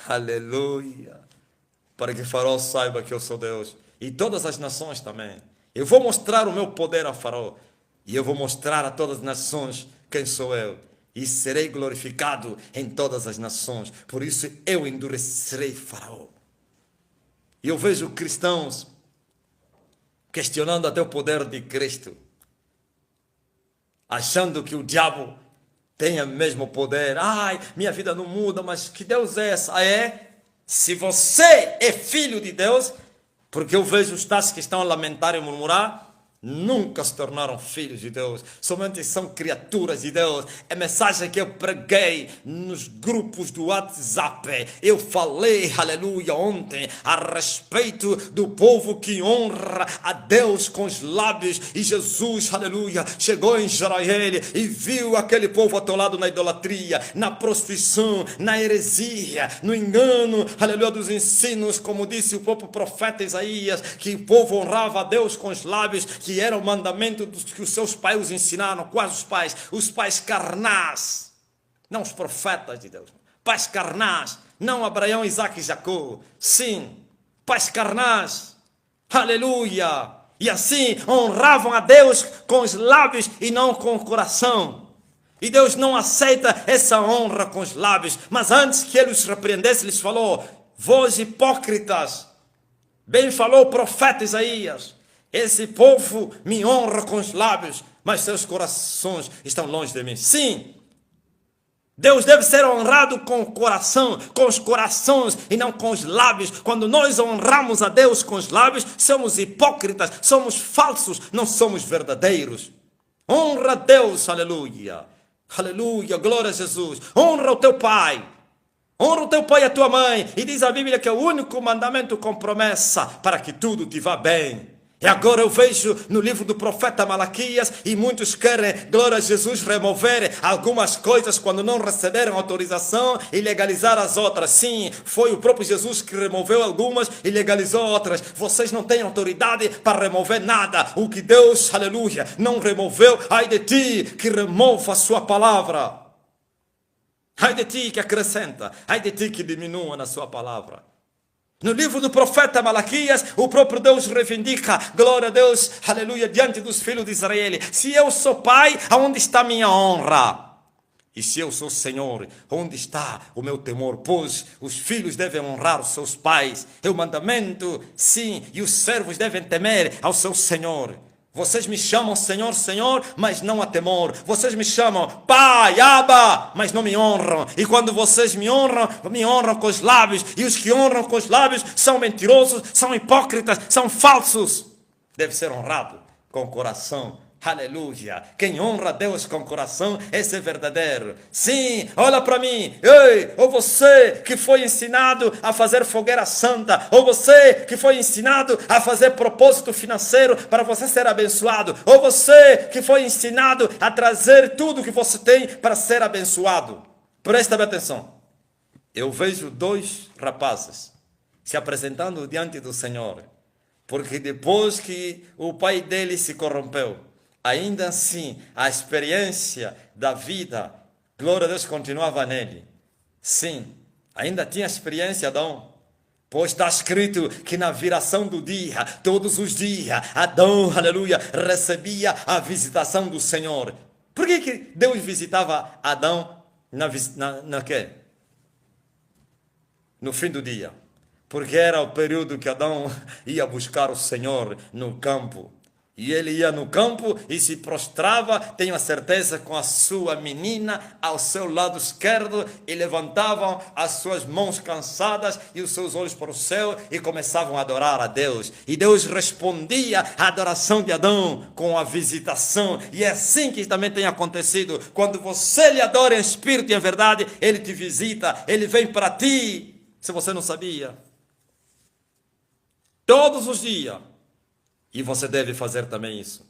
Aleluia. Para que Faraó saiba que eu sou Deus. E todas as nações também. Eu vou mostrar o meu poder a Faraó. E eu vou mostrar a todas as nações quem sou eu. E serei glorificado em todas as nações. Por isso eu endurecerei Faraó. E eu vejo cristãos questionando até o poder de Cristo. Achando que o diabo tem o mesmo poder. Ai, minha vida não muda, mas que Deus é essa? É? Se você é filho de Deus, porque eu vejo os tais que estão a lamentar e murmurar, nunca se tornaram filhos de Deus, somente são criaturas de Deus. É mensagem que eu preguei nos grupos do WhatsApp. Eu falei, aleluia, ontem a respeito do povo que honra a Deus com os lábios, e Jesus, aleluia, chegou em Israel e viu aquele povo atolado na idolatria, na prostituição, na heresia, no engano, aleluia, dos ensinos, como disse o próprio profeta Isaías, que o povo honrava a Deus com os lábios, que era o mandamento que os seus pais os ensinaram. Quais os pais? Os pais carnais, não os profetas de Deus. Pais carnais, não Abraão, Isaac e Jacó. Sim, pais carnais, aleluia. E assim honravam a Deus com os lábios e não com o coração. E Deus não aceita essa honra com os lábios. Mas antes que ele os repreendesse, lhes falou: vós hipócritas, bem falou o profeta Isaías, esse povo me honra com os lábios, mas seus corações estão longe de mim. Sim, Deus deve ser honrado com o coração, com os corações e não com os lábios. Quando nós honramos a Deus com os lábios, somos hipócritas, somos falsos, não somos verdadeiros. Honra a Deus, aleluia, aleluia, glória a Jesus. Honra o teu pai. Honra o teu pai e a tua mãe. E diz a Bíblia que é o único mandamento com promessa para que tudo te vá bem. E agora eu vejo no livro do profeta Malaquias, e muitos querem, glória a Jesus, remover algumas coisas quando não receberam autorização e legalizar as outras. Sim, foi o próprio Jesus que removeu algumas e legalizou outras. Vocês não têm autoridade para remover nada. O que Deus, aleluia, não removeu, ai de ti que remova a sua palavra. Ai de ti que acrescenta, ai de ti que diminua na sua palavra. No livro do profeta Malaquias, o próprio Deus reivindica, glória a Deus, aleluia, diante dos filhos de Israel: se eu sou pai, aonde está minha honra? E se eu sou Senhor, onde está o meu temor? Pois os filhos devem honrar os seus pais, é o mandamento, sim, e os servos devem temer ao seu Senhor. Vocês me chamam Senhor, Senhor, mas não há temor. Vocês me chamam Pai, Abba, mas não me honram. E quando vocês me honram com os lábios. E os que honram com os lábios são mentirosos, são hipócritas, são falsos. Deve ser honrado com o coração. Aleluia. Quem honra a Deus com o coração, esse é verdadeiro. Sim, olha para mim. Ei, ou você que foi ensinado a fazer fogueira santa, ou você que foi ensinado a fazer propósito financeiro para você ser abençoado, ou você que foi ensinado a trazer tudo que você tem para ser abençoado. Presta bem atenção. Eu vejo dois rapazes se apresentando diante do Senhor, porque depois que o pai dele se corrompeu, ainda assim, a experiência da vida, glória a Deus, continuava nele. Sim, ainda tinha experiência, Adão. Pois está escrito que na viração do dia, todos os dias, Adão, aleluia, recebia a visitação do Senhor. Por que Deus visitava Adão quê? No fim do dia? Porque era o período que Adão ia buscar o Senhor no campo. E ele ia no campo e se prostrava, tenho a certeza, com a sua menina ao seu lado esquerdo, e levantavam as suas mãos cansadas e os seus olhos para o céu e começavam a adorar a Deus. E Deus respondia à adoração de Adão com a visitação. E é assim que também tem acontecido. Quando você lhe adora em espírito e em verdade, ele te visita, ele vem para ti. Se você não sabia, todos os dias. E você deve fazer também isso.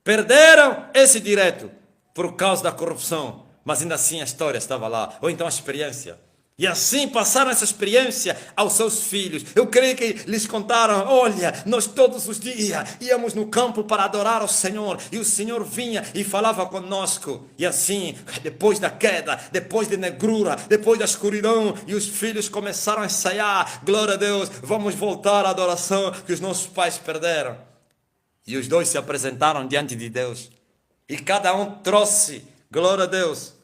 Perderam esse direito por causa da corrupção, mas ainda assim a história estava lá, ou então a experiência. E assim passaram essa experiência aos seus filhos. Eu creio que lhes contaram: olha, nós todos os dias íamos no campo para adorar ao Senhor, e o Senhor vinha e falava conosco. E assim, depois da queda, depois da negrura, depois da escuridão, e os filhos começaram a ensaiar: glória a Deus, vamos voltar à adoração que os nossos pais perderam. E os dois se apresentaram diante de Deus, e cada um trouxe, glória a Deus,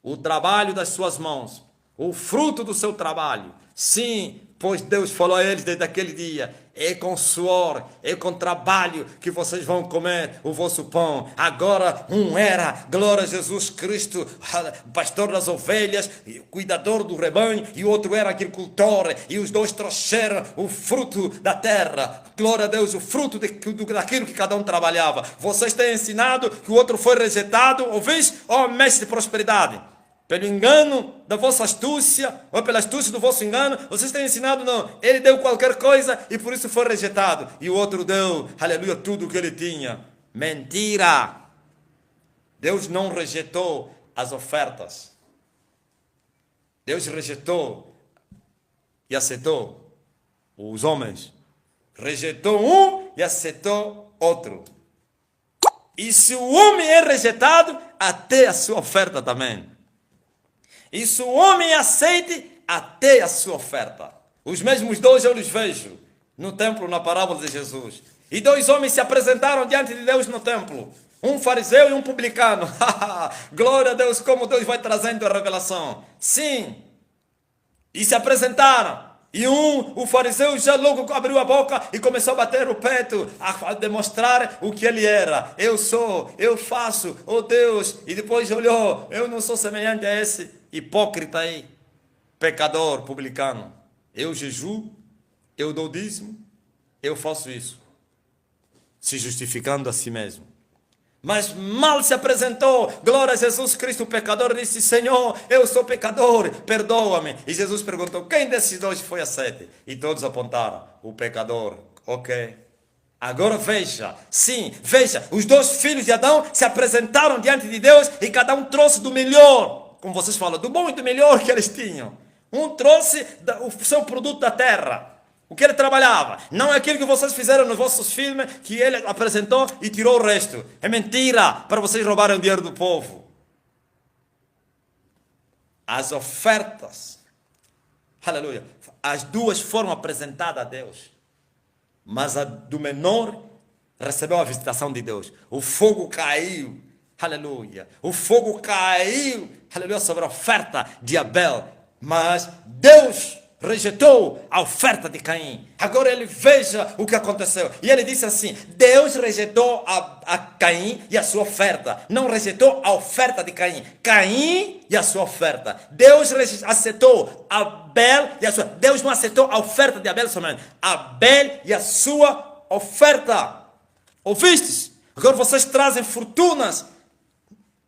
o trabalho das suas mãos, o fruto do seu trabalho. Sim, pois Deus falou a eles desde aquele dia: é com suor, é com trabalho que vocês vão comer o vosso pão. Agora um era, glória a Jesus Cristo, pastor das ovelhas, cuidador do rebanho, e o outro era agricultor, e os dois trouxeram o fruto da terra. Glória a Deus, o fruto daquilo que cada um trabalhava. Vocês têm ensinado que o outro foi rejeitado, ouviste, ó mestre de prosperidade? Pelo engano da vossa astúcia, ou pela astúcia do vosso engano, vocês têm ensinado, não, ele deu qualquer coisa e por isso foi rejeitado. E o outro deu, aleluia, tudo o que ele tinha. Mentira! Deus não rejeitou as ofertas. Deus rejeitou e aceitou os homens. Rejeitou um e aceitou outro. E se o homem é rejeitado, até a sua oferta também. E se o homem aceite, até a sua oferta. Os mesmos dois eu os vejo no templo, na parábola de Jesus. E dois homens se apresentaram diante de Deus no templo. Um fariseu e um publicano. Glória a Deus, como Deus vai trazendo a revelação. Sim. E se apresentaram. E o fariseu já logo abriu a boca e começou a bater o peito, a demonstrar o que ele era. Eu sou, eu faço, oh Deus. E depois olhou: eu não sou semelhante a esse hipócrita aí, pecador, publicano. Eu jejuo, eu dou dízimo, eu faço isso. Se justificando a si mesmo. Mas mal se apresentou, glória a Jesus Cristo, o pecador, disse: Senhor, eu sou pecador, perdoa-me. E Jesus perguntou: quem desses dois foi a sete? E todos apontaram: o pecador. Ok. Agora veja, sim, veja, os dois filhos de Adão se apresentaram diante de Deus e cada um trouxe do melhor, como vocês falam, do bom e do melhor que eles tinham. Um trouxe o seu produto da terra. O que ele trabalhava. Não é aquilo que vocês fizeram nos vossos filmes, que ele apresentou e tirou o resto. É mentira, para vocês roubarem o dinheiro do povo. As ofertas, aleluia, as duas foram apresentadas a Deus. Mas a do menor recebeu a visitação de Deus. O fogo caiu, aleluia. O fogo caiu, aleluia, sobre a oferta de Abel. Mas Deus rejeitou a oferta de Caim. Agora ele veja o que aconteceu. E ele disse assim: Deus rejeitou a Caim e a sua oferta. Não rejeitou a oferta de Caim. Caim e a sua oferta. Deus aceitou Abel e a sua. Deus não aceitou a oferta de Abel somente. Abel e a sua oferta. Ouvistes? Agora vocês trazem fortunas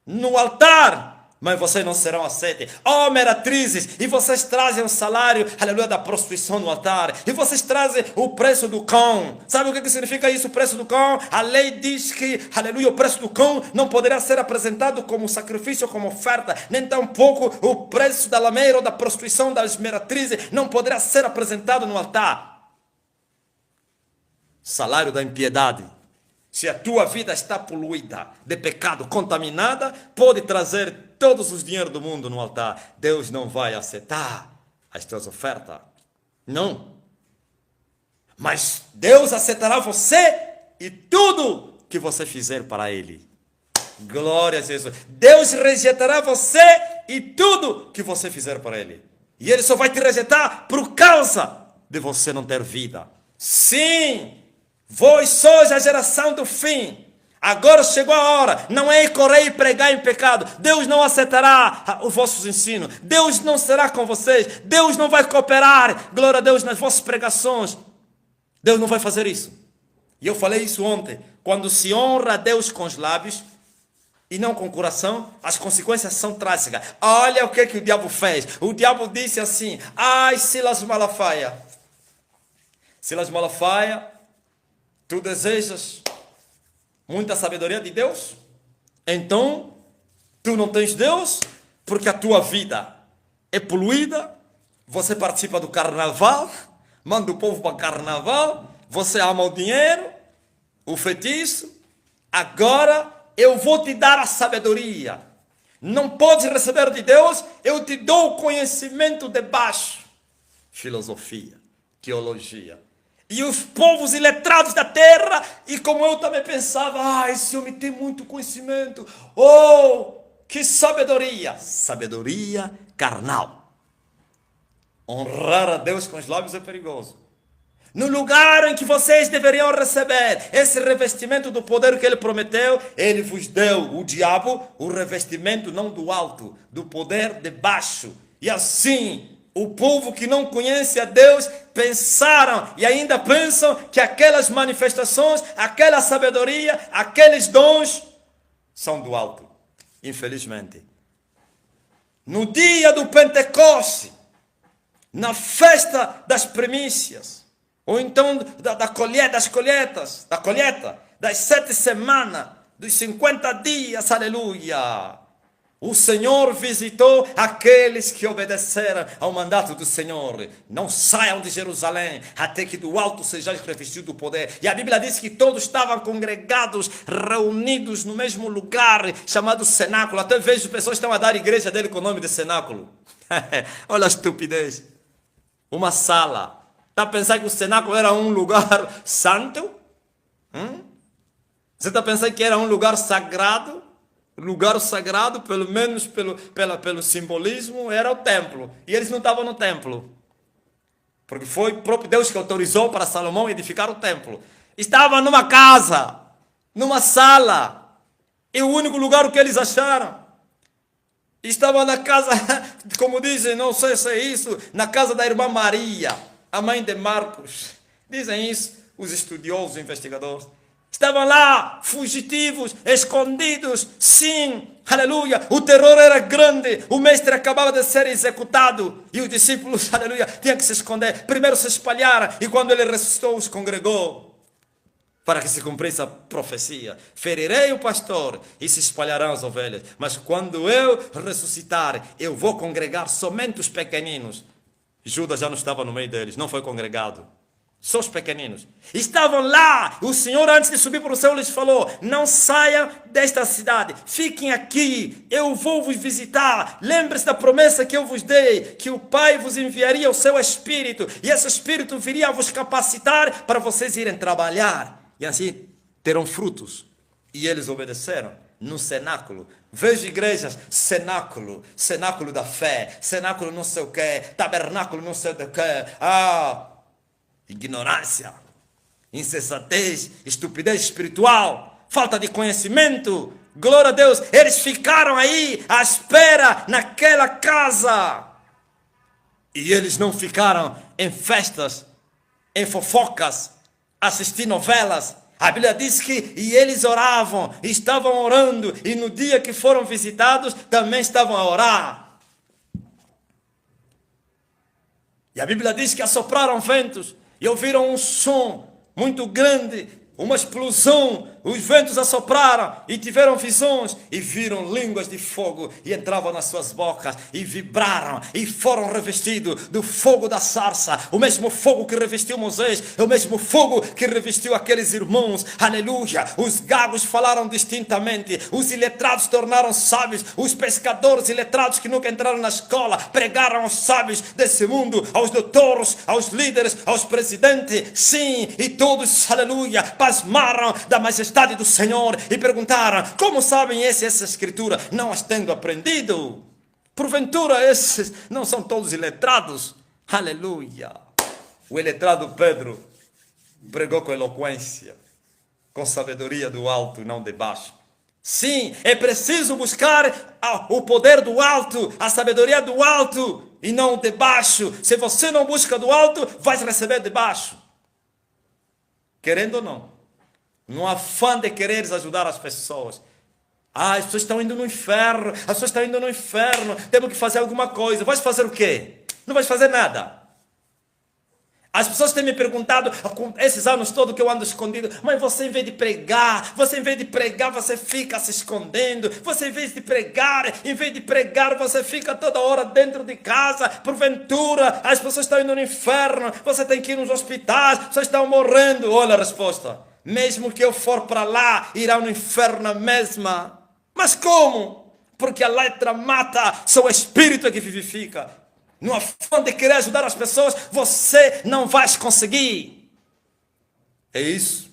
no altar, mas vocês não serão aceitos. Oh, meretrizes, e vocês trazem o salário, aleluia, da prostituição no altar. E vocês trazem o preço do cão. Sabe o que significa isso, o preço do cão? A lei diz que, aleluia, o preço do cão não poderá ser apresentado como sacrifício ou como oferta. Nem tampouco o preço da lameira ou da prostituição das meretrizes não poderá ser apresentado no altar. Salário da impiedade. Se a tua vida está poluída, de pecado, contaminada, pode trazer todos os dinheiros do mundo no altar. Deus não vai aceitar as tuas ofertas. Não. Mas Deus aceitará você e tudo que você fizer para Ele. Glória a Jesus. Deus rejeitará você e tudo que você fizer para Ele. E ele só vai te rejeitar por causa de você não ter vida. Sim, vós sois a geração do fim. Agora chegou a hora, não é ir correr e pregar em pecado. Deus não aceitará os vossos ensinos. Deus não será com vocês. Deus não vai cooperar, glória a Deus, nas vossas pregações. Deus não vai fazer isso. E eu falei isso ontem. Quando se honra a Deus com os lábios e não com o coração, as consequências são trágicas. Olha o que o diabo fez. O diabo disse assim: ai, Silas Malafaia. Silas Malafaia, tu desejas muita sabedoria de Deus? Então, tu não tens Deus, porque a tua vida é poluída, você participa do carnaval, manda o povo para o carnaval, você ama o dinheiro, o feitiço, agora eu vou te dar a sabedoria. Não podes receber de Deus, eu te dou o conhecimento de baixo. Filosofia, teologia. E os povos iletrados da terra, e como eu também pensava, esse homem tem muito conhecimento. Oh, que sabedoria! Sabedoria carnal. Honrar a Deus com os lábios é perigoso. No lugar em que vocês deveriam receber esse revestimento do poder que ele prometeu, ele vos deu, o diabo, o revestimento não do alto, do poder de baixo. E assim, o povo que não conhece a Deus pensaram e ainda pensam que aquelas manifestações, aquela sabedoria, aqueles dons são do alto. Infelizmente. No dia do Pentecoste, na festa das primícias, ou então da colheita, das 7 semanas, dos 50 dias, aleluia. O Senhor visitou aqueles que obedeceram ao mandato do Senhor. Não saiam de Jerusalém até que do alto sejais revestidos do poder. E a Bíblia diz que todos estavam congregados, reunidos no mesmo lugar, chamado cenáculo. Até vejo pessoas que estão a dar igreja dele com o nome de cenáculo. Olha a estupidez. Uma sala. Está a pensar que o cenáculo era um lugar santo? Você está a pensar que era um lugar sagrado? Lugar sagrado, pelo menos pelo simbolismo, era o templo. E eles não estavam no templo. Porque foi o próprio Deus que autorizou para Salomão edificar o templo. Estavam numa casa, numa sala. E o único lugar que eles acharam. Estavam na casa, como dizem, não sei se é isso, na casa da irmã Maria, a mãe de Marcos. Dizem isso os estudiosos, investigadores. Estavam lá, fugitivos, escondidos, sim, aleluia, o terror era grande, o mestre acabava de ser executado, e os discípulos, aleluia, tinham que se esconder, primeiro se espalharam, e quando ele ressuscitou, os congregou, para que se cumprisse a profecia, ferirei o pastor, e se espalharão as ovelhas, mas quando eu ressuscitar, eu vou congregar somente os pequeninos. Judas já não estava no meio deles, não foi congregado. Só os pequeninos. Estavam lá. O Senhor, antes de subir para o céu, lhes falou: não saiam desta cidade. Fiquem aqui. Eu vou vos visitar. Lembre-se da promessa que eu vos dei. Que o Pai vos enviaria o seu Espírito. E esse Espírito viria a vos capacitar para vocês irem trabalhar. E assim terão frutos. E eles obedeceram no cenáculo. Vejo igrejas, cenáculo da fé. Cenáculo não sei o quê. Tabernáculo não sei o quê. Ignorância, insensatez, estupidez espiritual, falta de conhecimento. Glória a Deus, eles ficaram aí à espera naquela casa. E eles não ficaram em festas, em fofocas, assistir novelas. A Bíblia diz que e eles oravam, estavam orando, e no dia que foram visitados também estavam a orar. E a Bíblia diz que assopraram ventos e ouviram um som muito grande, uma explosão, os ventos assopraram e tiveram visões e viram línguas de fogo e entravam nas suas bocas e vibraram e foram revestidos do fogo da sarça, o mesmo fogo que revestiu Moisés, o mesmo fogo que revestiu aqueles irmãos, aleluia. Os gagos falaram distintamente, os iletrados tornaram sábios, os pescadores iletrados que nunca entraram na escola pregaram aos sábios desse mundo, aos doutores, aos líderes, aos presidentes, sim, e todos, aleluia, pasmaram da majestade do Senhor e perguntaram: como sabem essa escritura? Não as tendo aprendido. Porventura esses não são todos iletrados? Aleluia! O iletrado Pedro pregou com eloquência, com sabedoria do alto e não de baixo. Sim, é preciso buscar o poder do alto, a sabedoria do alto e não de baixo. Se você não busca do alto, vai receber de baixo. Querendo ou não, no afã de quereres ajudar as pessoas. As pessoas estão indo no inferno, as pessoas estão indo no inferno, temos que fazer alguma coisa. Vais fazer o quê? Não vais fazer nada. As pessoas têm me perguntado, esses anos todos que eu ando escondido, mas você em vez de pregar, você fica se escondendo. Você em vez de pregar, você fica toda hora dentro de casa. Porventura, as pessoas estão indo no inferno, você tem que ir nos hospitais, as pessoas estão morrendo. Olha a resposta. Mesmo que eu for para lá, irá no inferno na mesma. Mas como? Porque a letra mata, só o Espírito é que vivifica. No afã de querer ajudar as pessoas, você não vai conseguir. É isso.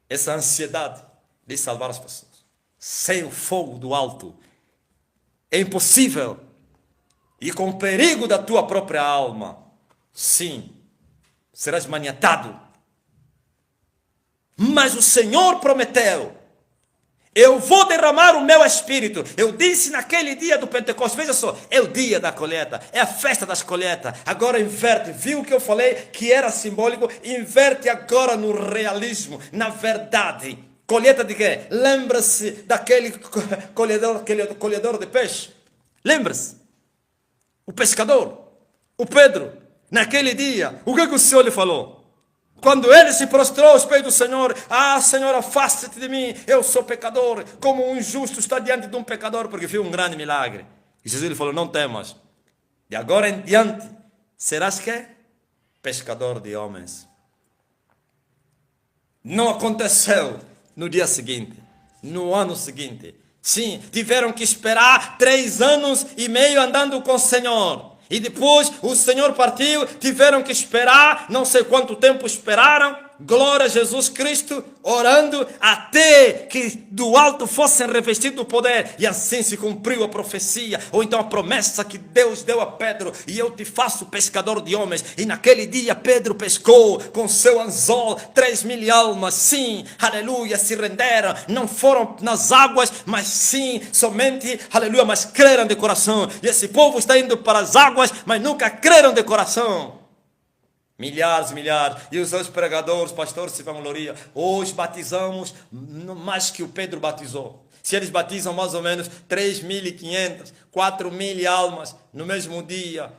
Essa ansiedade de salvar as pessoas. Sem o fogo do alto. É impossível. E com o perigo da tua própria alma. Sim. Serás maniatado. Mas o Senhor prometeu. Eu vou derramar o meu espírito. Eu disse naquele dia do Pentecostes. Veja só, é o dia da colheita. É a festa das colheitas. Agora inverte. Viu o que eu falei que era simbólico? Inverte agora no realismo, na verdade. Colheita de quê? Lembra-se daquele colhedor de peixe? Lembra-se? O pescador. O Pedro. Naquele dia. O que o Senhor lhe falou? Quando ele se prostrou aos pés do Senhor, Senhor, afaste-te de mim, eu sou pecador, como um justo está diante de um pecador, porque viu um grande milagre. E Jesus lhe falou, não temas, de agora em diante, serás que? Pescador de homens. Não aconteceu no dia seguinte, no ano seguinte. Sim, tiveram que esperar 3 anos e meio andando com o Senhor. E depois o Senhor partiu, tiveram que esperar, não sei quanto tempo esperaram, glória a Jesus Cristo, orando até que do alto fossem revestidos do poder. E assim se cumpriu a profecia, ou então a promessa que Deus deu a Pedro: e eu te faço pescador de homens. E naquele dia Pedro pescou com seu anzol 3.000 almas, sim, aleluia, se renderam, não foram nas águas, mas sim, somente, aleluia, mas creram de coração. E esse povo está indo para as águas, mas nunca creram de coração. Milhares, e os seus pregadores, pastores se vangloriam. Hoje batizamos mais que o Pedro batizou. Se eles batizam mais ou menos 3.500, 4.000 almas no mesmo dia.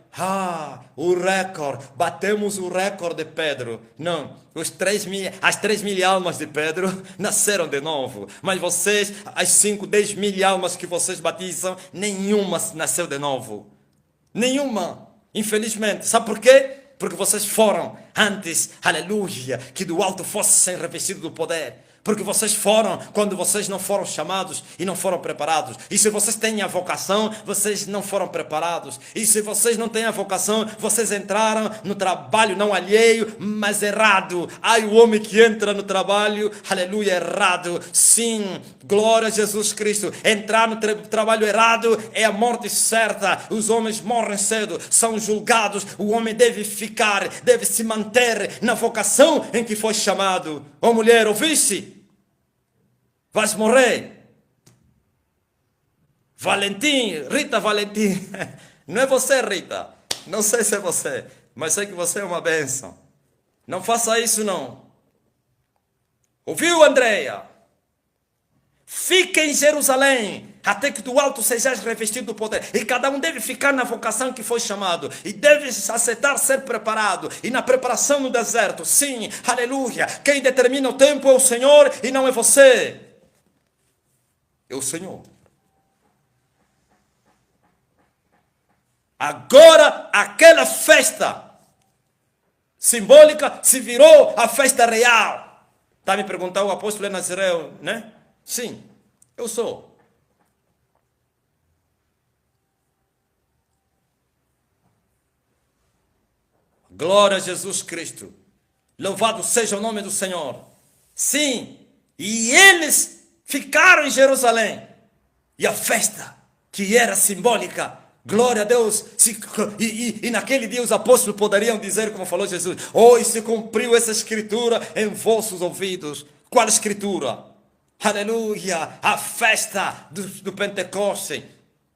O recorde, batemos o recorde de Pedro. Não, as 3.000 almas de Pedro nasceram de novo. Mas vocês, as 5, 10.000 almas que vocês batizam, nenhuma nasceu de novo. Nenhuma, infelizmente. Sabe por quê? Porque vocês foram antes, aleluia, que do alto fossem revestidos do poder. Porque vocês foram quando vocês não foram chamados e não foram preparados. E se vocês têm a vocação, vocês não foram preparados. E se vocês não têm a vocação, vocês entraram no trabalho não alheio, mas errado. Ai, o homem que entra no trabalho, aleluia, errado. Sim, glória a Jesus Cristo. Entrar no trabalho errado é a morte certa. Os homens morrem cedo, são julgados. O homem deve ficar, deve se manter na vocação em que foi chamado. Ô mulher, ouviste? Vais morrer. Valentim, Rita Valentim. Não é você, Rita. Não sei se é você, mas sei que você é uma bênção. Não faça isso, não. Ouviu, Andréia? Fique em Jerusalém, até que do alto sejais revestido do poder. E cada um deve ficar na vocação que foi chamado. E deve aceitar ser preparado. E na preparação no deserto, sim, aleluia. Quem determina o tempo é o Senhor e não é você. É o Senhor. Agora, aquela festa simbólica se virou a festa real. Está me perguntando o apóstolo Nazireu, né? Sim, eu sou. Glória a Jesus Cristo. Louvado seja o nome do Senhor. Sim, e eles ficaram em Jerusalém. E a festa que era simbólica. Glória a Deus. E naquele dia os apóstolos poderiam dizer, como falou Jesus, hoje se cumpriu essa escritura em vossos ouvidos. Qual escritura? Aleluia! A festa do Pentecostes,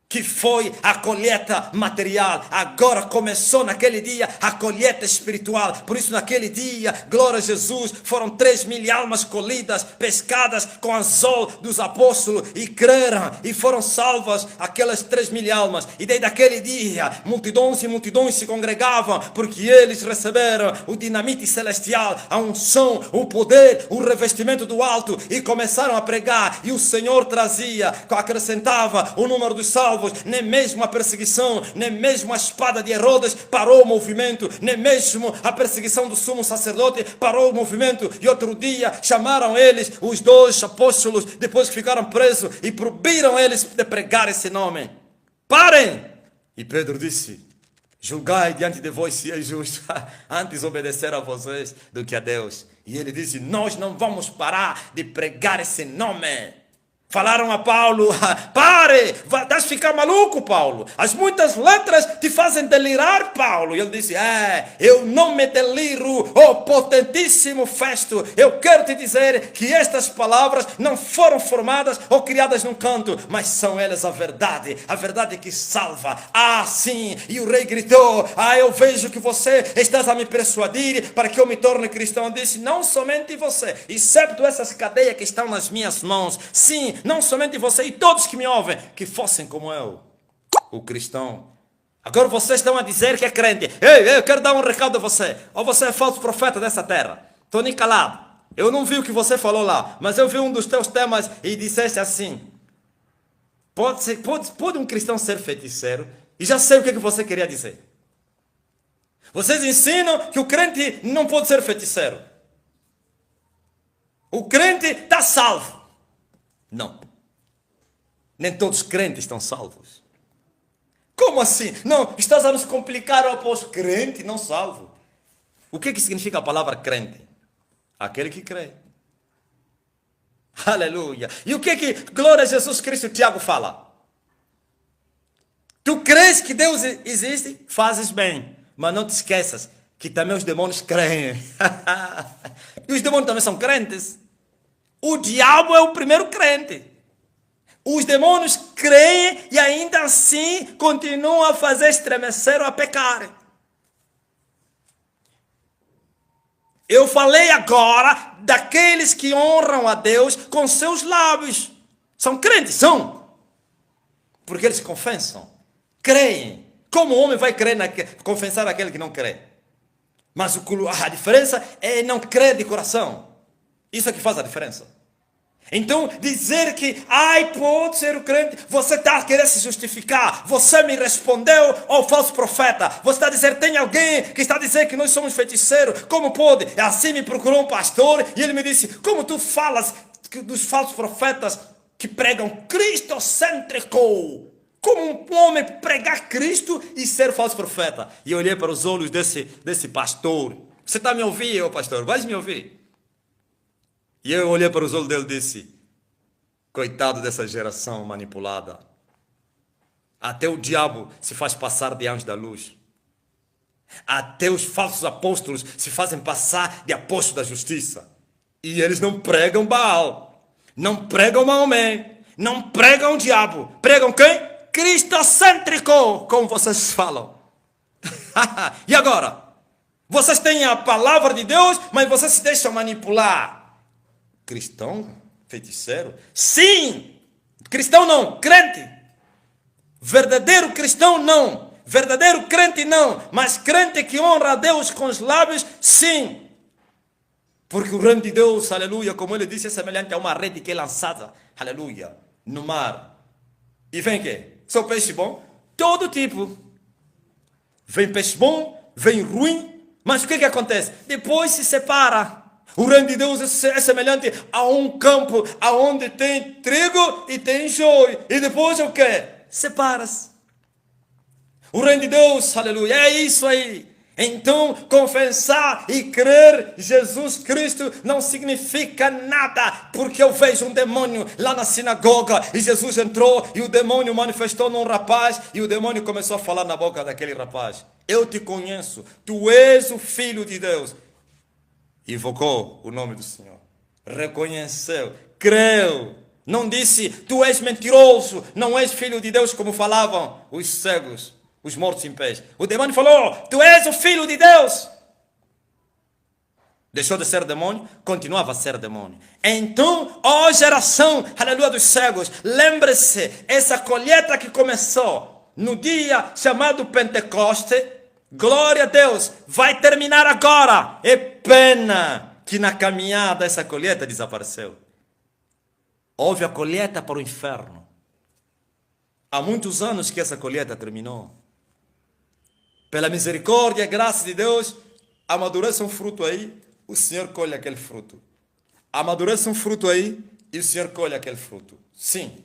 que foi a colheita material, agora começou naquele dia a colheita espiritual. Por isso naquele dia, glória a Jesus, foram 3.000 almas colhidas, pescadas com anzol dos apóstolos, e creram, e foram salvas aquelas 3.000 almas. E desde aquele dia, multidões e multidões se congregavam, porque eles receberam o dinamite celestial, a unção, o poder, o revestimento do alto, e começaram a pregar, e o Senhor trazia, acrescentava o número dos salvos. Nem mesmo a perseguição, nem mesmo a espada de Herodes parou o movimento, nem mesmo a perseguição do sumo sacerdote parou o movimento. E outro dia chamaram eles, os 2 apóstolos, depois que ficaram presos, e proibiram eles de pregar esse nome. Parem! E Pedro disse, julgai diante de vós se é justo, antes obedecer a vocês do que a Deus. E ele disse, nós não vamos parar de pregar esse nome. Falaram a Paulo, pare, estás a ficar maluco, Paulo. As muitas letras te fazem delirar, Paulo. E ele disse, eu não me deliro, oh potentíssimo Festo. Eu quero te dizer que estas palavras não foram formadas ou criadas num canto, mas são elas a verdade que salva. Ah, sim, e o rei gritou, eu vejo que você estás a me persuadir para que eu me torne cristão. Eu disse, não somente você, excepto essas cadeias que estão nas minhas mãos. Sim, não somente você e todos que me ouvem, que fossem como eu, o cristão. Agora vocês estão a dizer que é crente. Ei, eu quero dar um recado a você. Ou você é falso profeta dessa terra. Estou nem calado. Eu não vi o que você falou lá, mas eu vi um dos teus temas e disseste assim, pode um cristão ser feiticeiro? E já sei o que você queria dizer. Vocês ensinam que o crente não pode ser feiticeiro. O crente está salvo. Não. Nem todos os crentes estão salvos. Como assim? Não, estás a nos complicar o apóstolo. Crente, não salvo. O que significa a palavra crente? Aquele que crê. Aleluia. E o que glória a Jesus Cristo, Tiago fala? Tu crês que Deus existe? Fazes bem. Mas não te esqueças que também os demônios creem. E os demônios também são crentes. O diabo é o primeiro crente. Os demônios creem e ainda assim continuam a fazer estremecer ou a pecar. Eu falei agora daqueles que honram a Deus com seus lábios. São crentes? São. Porque eles confessam. Creem. Como o homem vai crer confessar aquele que não crê? Mas a diferença é não crer de coração. Isso é que faz a diferença. Então, dizer que, pode ser o crente, você está a querer se justificar, você me respondeu, falso profeta, você está a dizer, tem alguém que está a dizer que nós somos feiticeiros, como pode? Assim me procurou um pastor, e ele me disse, como tu falas dos falsos profetas que pregam cristocêntrico? Como um homem pregar Cristo e ser falso profeta? E eu olhei para os olhos desse pastor, você está a me ouvir, pastor? Vai me ouvir. E eu olhei para os olhos dele e disse, coitado dessa geração manipulada. Até o diabo se faz passar de anjo da luz. Até os falsos apóstolos se fazem passar de apóstolos da justiça. E eles não pregam Baal, não pregam Maomé, não pregam o diabo. Pregam quem? Cristocêntrico, como vocês falam. E agora? Vocês têm a palavra de Deus, mas vocês se deixam manipular. Cristão? Feiticeiro? Sim! Cristão não, crente. Verdadeiro cristão não. Verdadeiro crente não. Mas crente que honra a Deus com os lábios, sim. Porque o reino de Deus, aleluia, como ele disse, é semelhante a uma rede que é lançada, aleluia, no mar. E vem quê? São peixe bom? Todo tipo. Vem peixe bom, vem ruim. Mas o que acontece? Depois se separa. O reino de Deus é semelhante a um campo onde tem trigo e tem joio. E depois o quê? Separa-se. O reino de Deus, aleluia, é isso aí. Então, confessar e crer em Jesus Cristo não significa nada, porque eu vejo um demônio lá na sinagoga e Jesus entrou e o demônio manifestou num rapaz e o demônio começou a falar na boca daquele rapaz. Eu te conheço, tu és o Filho de Deus. Invocou o nome do Senhor, reconheceu, creu. Não disse, tu és mentiroso, não és Filho de Deus, como falavam os cegos, os mortos em pés. O demônio falou, tu és o Filho de Deus. Deixou de ser demônio, continuava a ser demônio. Então, ó geração, aleluia, dos cegos, lembre-se, essa colheita que começou no dia chamado Pentecoste, glória a Deus, vai terminar agora. É pena que na caminhada essa colheita desapareceu. Houve a colheita para o inferno. Há muitos anos que essa colheita terminou. Pela misericórdia e graça de Deus, amadureça um fruto aí, o Senhor colhe aquele fruto. Amadureça um fruto aí e o Senhor colhe aquele fruto. Sim.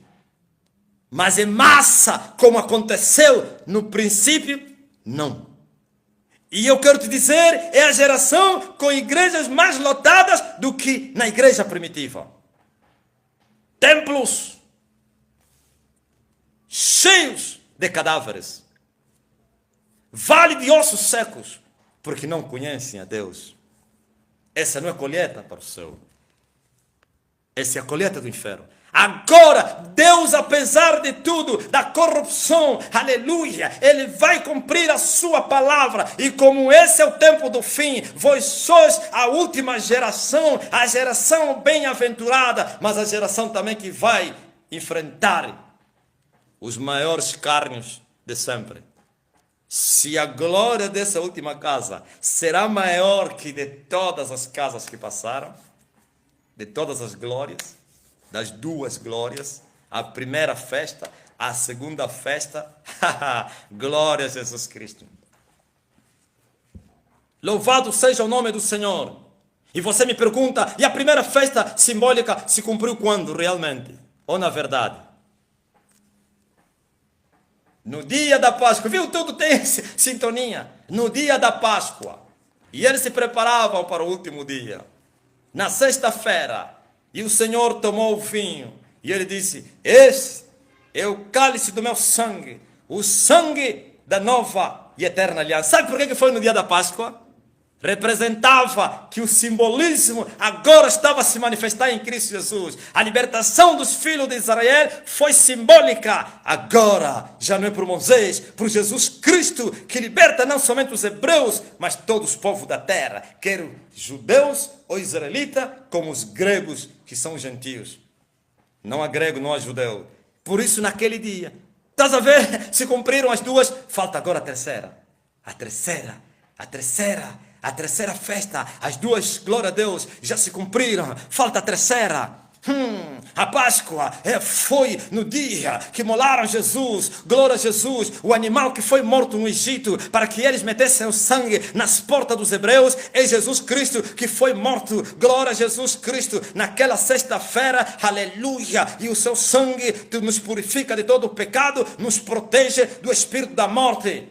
Mas em massa, como aconteceu no princípio, não. E eu quero te dizer, é a geração com igrejas mais lotadas do que na igreja primitiva. Templos cheios de cadáveres. Vale de ossos secos, porque não conhecem a Deus. Essa não é colheita para o céu. Essa é a colheita do inferno. Agora, Deus, apesar de tudo, da corrupção, aleluia, Ele vai cumprir a sua palavra. E como esse é o tempo do fim, vós sois a última geração, a geração bem-aventurada, mas a geração também que vai enfrentar os maiores escárnios de sempre. Se a glória dessa última casa será maior que de todas as casas que passaram, de todas as glórias, das duas glórias, a primeira festa, a segunda festa, glória a Jesus Cristo. Louvado seja o nome do Senhor. E você me pergunta, e a primeira festa simbólica se cumpriu quando realmente? Ou na verdade? No dia da Páscoa, viu? Tudo tem sintonia. No dia da Páscoa. E eles se preparavam para o último dia. Na sexta-feira, e o Senhor tomou o vinho, e ele disse, este é o cálice do meu sangue, o sangue da nova e eterna aliança. Sabe por que foi no dia da Páscoa? Representava que o simbolismo agora estava a se manifestar em Cristo Jesus. A libertação dos filhos de Israel foi simbólica. Agora já não é por Moisés, por Jesus Cristo, que liberta não somente os hebreus, mas todos os povos da terra, quer os judeus ou israelitas, como os gregos, que são gentios. Não há grego, não há judeu. Por isso, naquele dia, estás a ver? Se cumpriram as duas, falta agora a terceira. A terceira festa, as duas, glória a Deus, já se cumpriram, falta a terceira. A Páscoa foi no dia que molaram Jesus, glória a Jesus, o animal que foi morto no Egito, para que eles metessem o sangue nas portas dos hebreus, é Jesus Cristo que foi morto, glória a Jesus Cristo, naquela sexta-feira, aleluia, e o seu sangue nos purifica de todo o pecado, nos protege do espírito da morte.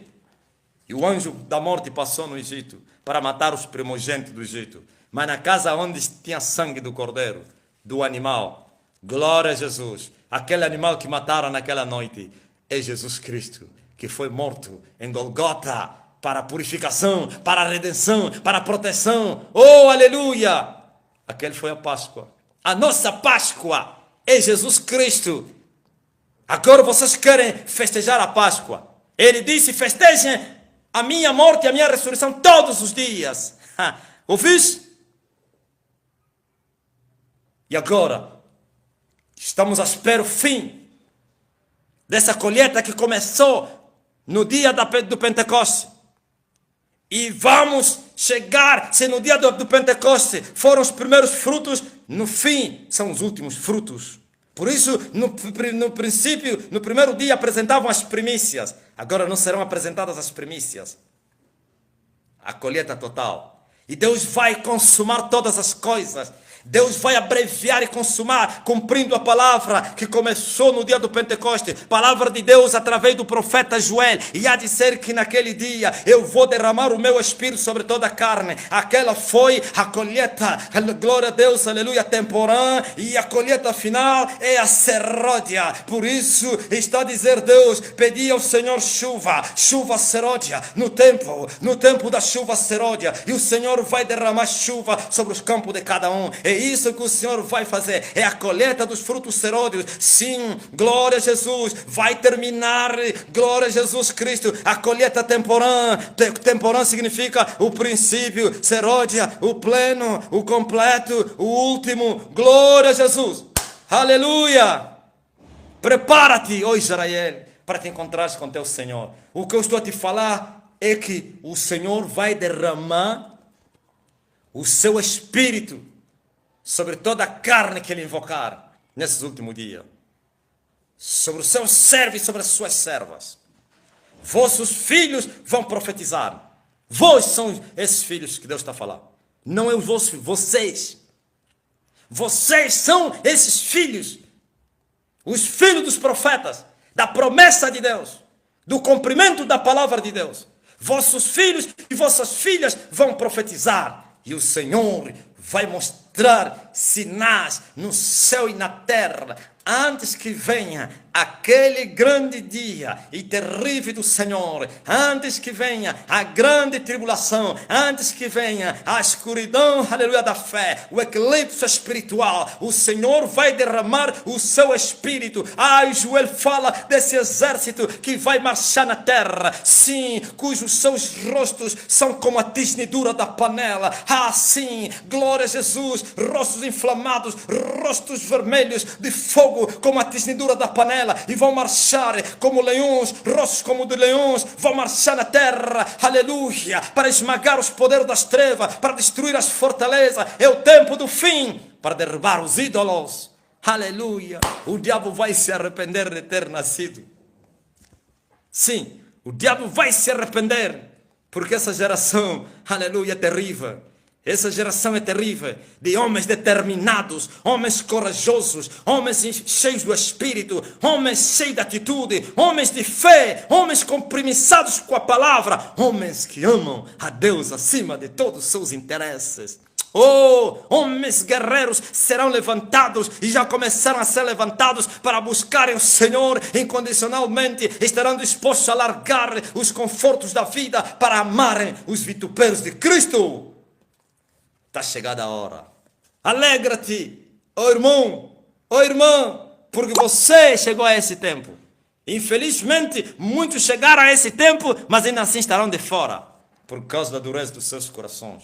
E o anjo da morte passou no Egito para matar os primogênitos do Egito. Mas na casa onde tinha sangue do cordeiro, do animal, glória a Jesus, aquele animal que mataram naquela noite, é Jesus Cristo, que foi morto em Golgota para a purificação, para a redenção, para a proteção. Oh, aleluia! Aquele foi a Páscoa. A nossa Páscoa é Jesus Cristo. Agora vocês querem festejar a Páscoa. Ele disse, festejem a minha morte e a minha ressurreição todos os dias. Ouviste? E agora, estamos à espera do fim dessa colheita que começou no dia do Pentecoste. E vamos chegar, se no dia do Pentecoste foram os primeiros frutos, no fim são os últimos frutos. Por isso, no princípio, no primeiro dia apresentavam as primícias. Agora não serão apresentadas as primícias. A colheita total. E Deus vai consumar todas as coisas. Deus vai abreviar e consumar, cumprindo a palavra que começou no dia do Pentecoste. Palavra de Deus através do profeta Joel. E há de ser que naquele dia eu vou derramar o meu espírito sobre toda a carne. Aquela foi a colheita, glória a Deus, aleluia, temporã. E a colheita final é a seródia. Por isso está a dizer Deus, pedi ao Senhor chuva seródia, no tempo da chuva seródia. E o Senhor vai derramar chuva sobre os campos de cada um. É isso que o Senhor vai fazer. É a colheita dos frutos seródios. Sim, glória a Jesus. Vai terminar, glória a Jesus Cristo, a colheita temporã. Temporã significa o princípio, seródia, o pleno, o completo, o último. Glória a Jesus. Aleluia. Prepara-te, ó Israel, para te encontrares com teu Senhor. O que eu estou a te falar é que o Senhor vai derramar o seu espírito sobre toda a carne que ele invocar nesses últimos dias, sobre os seus servos e sobre as suas servas. Vossos filhos vão profetizar. Vós são esses filhos que Deus está a falar. Não é os vossos filhos, vocês. Vocês são esses filhos, os filhos dos profetas, da promessa de Deus, do cumprimento da palavra de Deus. Vossos filhos e vossas filhas vão profetizar. E o Senhor vai mostrar sinais no céu e na terra, antes que venha aquele grande dia e terrível do Senhor, antes que venha a grande tribulação, antes que venha a escuridão, aleluia, da fé, o eclipse espiritual, o Senhor vai derramar o seu espírito. Joel fala desse exército que vai marchar na terra, sim, cujos seus rostos são como a tisnidura da panela. Sim, glória a Jesus, rostos inflamados, rostos vermelhos de fogo como a tisnidura da panela, e vão marchar como leões, rostos como de leões, vão marchar na terra, aleluia, para esmagar os poderes das trevas, para destruir as fortalezas. É o tempo do fim, para derrubar os ídolos, aleluia. O diabo vai se arrepender de ter nascido. Sim, o diabo vai se arrepender, porque essa geração, aleluia, é terrível. Essa geração é terrível, de homens determinados, homens corajosos, homens cheios do Espírito, homens cheios de atitude, homens de fé, homens compromissados com a palavra, homens que amam a Deus acima de todos os seus interesses. Oh, homens guerreiros serão levantados e já começaram a ser levantados para buscarem o Senhor incondicionalmente, estarão dispostos a largar os confortos da vida para amarem os vitupérios de Cristo. Está chegada a hora. Alegra-te, ó irmão, ó irmã, porque você chegou a esse tempo. Infelizmente, muitos chegaram a esse tempo, mas ainda assim estarão de fora, por causa da dureza dos seus corações.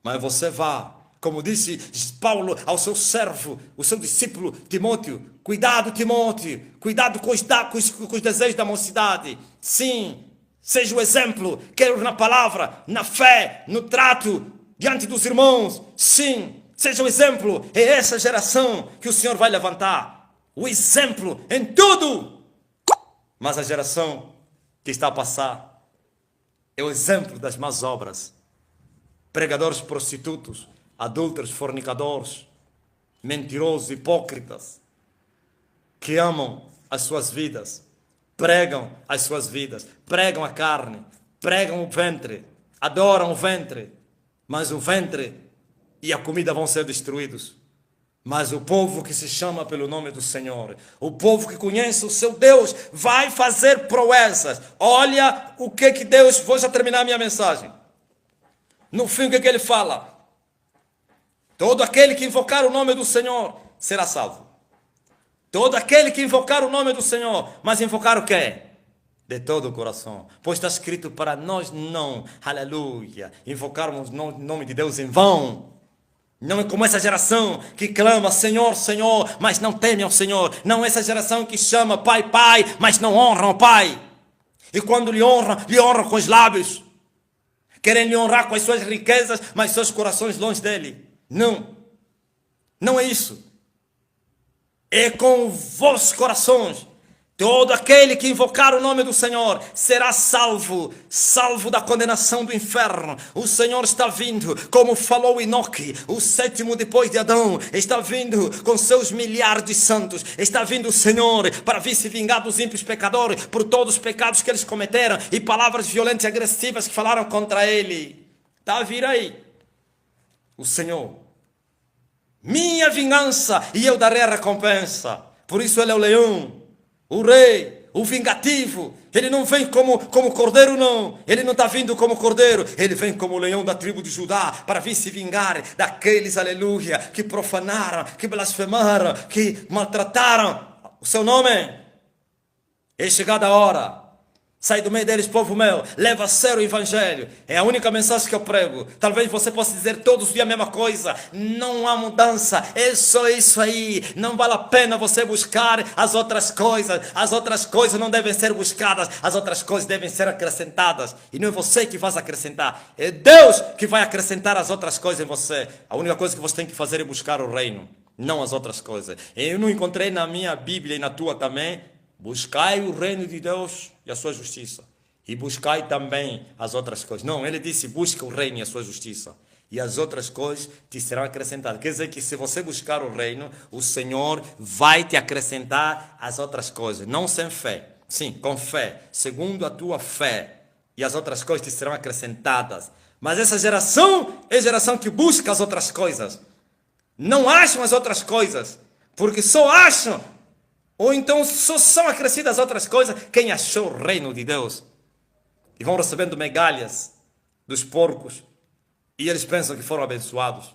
Mas você vá, como disse Paulo ao seu servo, o seu discípulo Timóteo, cuidado, Timóteo, cuidado com os desejos da mocidade. Sim, seja o exemplo, quer na palavra, na fé, no trato, diante dos irmãos. Sim, seja o exemplo. É essa geração que o Senhor vai levantar. O exemplo em tudo. Mas a geração que está a passar é o exemplo das más obras. Pregadores prostitutos, adúlteros, fornicadores, mentirosos, hipócritas, que amam as suas vidas, pregam as suas vidas, pregam a carne, pregam o ventre, adoram o ventre. Mas o ventre e a comida vão ser destruídos. Mas o povo que se chama pelo nome do Senhor, o povo que conhece o seu Deus, vai fazer proezas. Olha o que Deus... Vou já terminar a minha mensagem. No fim, o que ele fala? Todo aquele que invocar o nome do Senhor será salvo. Todo aquele que invocar o nome do Senhor. Mas invocar o quê? De todo o coração, pois está escrito para nós não, aleluia, invocarmos o nome de Deus em vão. Não é como essa geração que clama Senhor, Senhor, mas não teme ao Senhor. Não é essa geração que chama Pai, Pai, mas não honra o Pai. E quando lhe honra com os lábios. Querem lhe honrar com as suas riquezas, mas seus corações longe dele. Não, não é isso. É com os vossos corações Todo aquele que invocar o nome do Senhor será salvo, salvo da condenação do inferno. O Senhor está vindo, como falou Enoque, o sétimo depois de Adão, está vindo com seus milhares de santos. Está vindo o Senhor para vir se vingar dos ímpios pecadores por todos os pecados que eles cometeram e palavras violentas e agressivas que falaram contra ele. Está a vir aí o Senhor. Minha vingança e eu darei a recompensa. Por isso ele é o leão, o rei, o vingativo. Ele não vem como cordeiro, não. Ele não está vindo como cordeiro. Ele vem como o leão da tribo de Judá para vir se vingar daqueles, aleluia, que profanaram, que blasfemaram, que maltrataram o seu nome. É chegada a hora. Sai do meio deles, povo meu, leva a sério o evangelho. É a única mensagem que eu prego. Talvez você possa dizer todos os dias a mesma coisa. Não há mudança, é só isso aí. Não vale a pena você buscar as outras coisas. As outras coisas não devem ser buscadas. As outras coisas devem ser acrescentadas. E não é você que vai acrescentar. É Deus que vai acrescentar as outras coisas em você. A única coisa que você tem que fazer é buscar o reino, não as outras coisas. Eu não encontrei na minha Bíblia e na tua também. Buscai o reino de Deus e a sua justiça. E buscai também as outras coisas. Não, ele disse, busca o reino e a sua justiça. E as outras coisas te serão acrescentadas. Quer dizer que se você buscar o reino, o Senhor vai te acrescentar as outras coisas. Não sem fé. Sim, com fé. Segundo a tua fé. E as outras coisas te serão acrescentadas. Mas essa geração é a geração que busca as outras coisas. Não acham as outras coisas. Porque só acham. Ou então só são acrescidas outras coisas quem achou o reino de Deus. E vão recebendo migalhas dos porcos. E eles pensam que foram abençoados.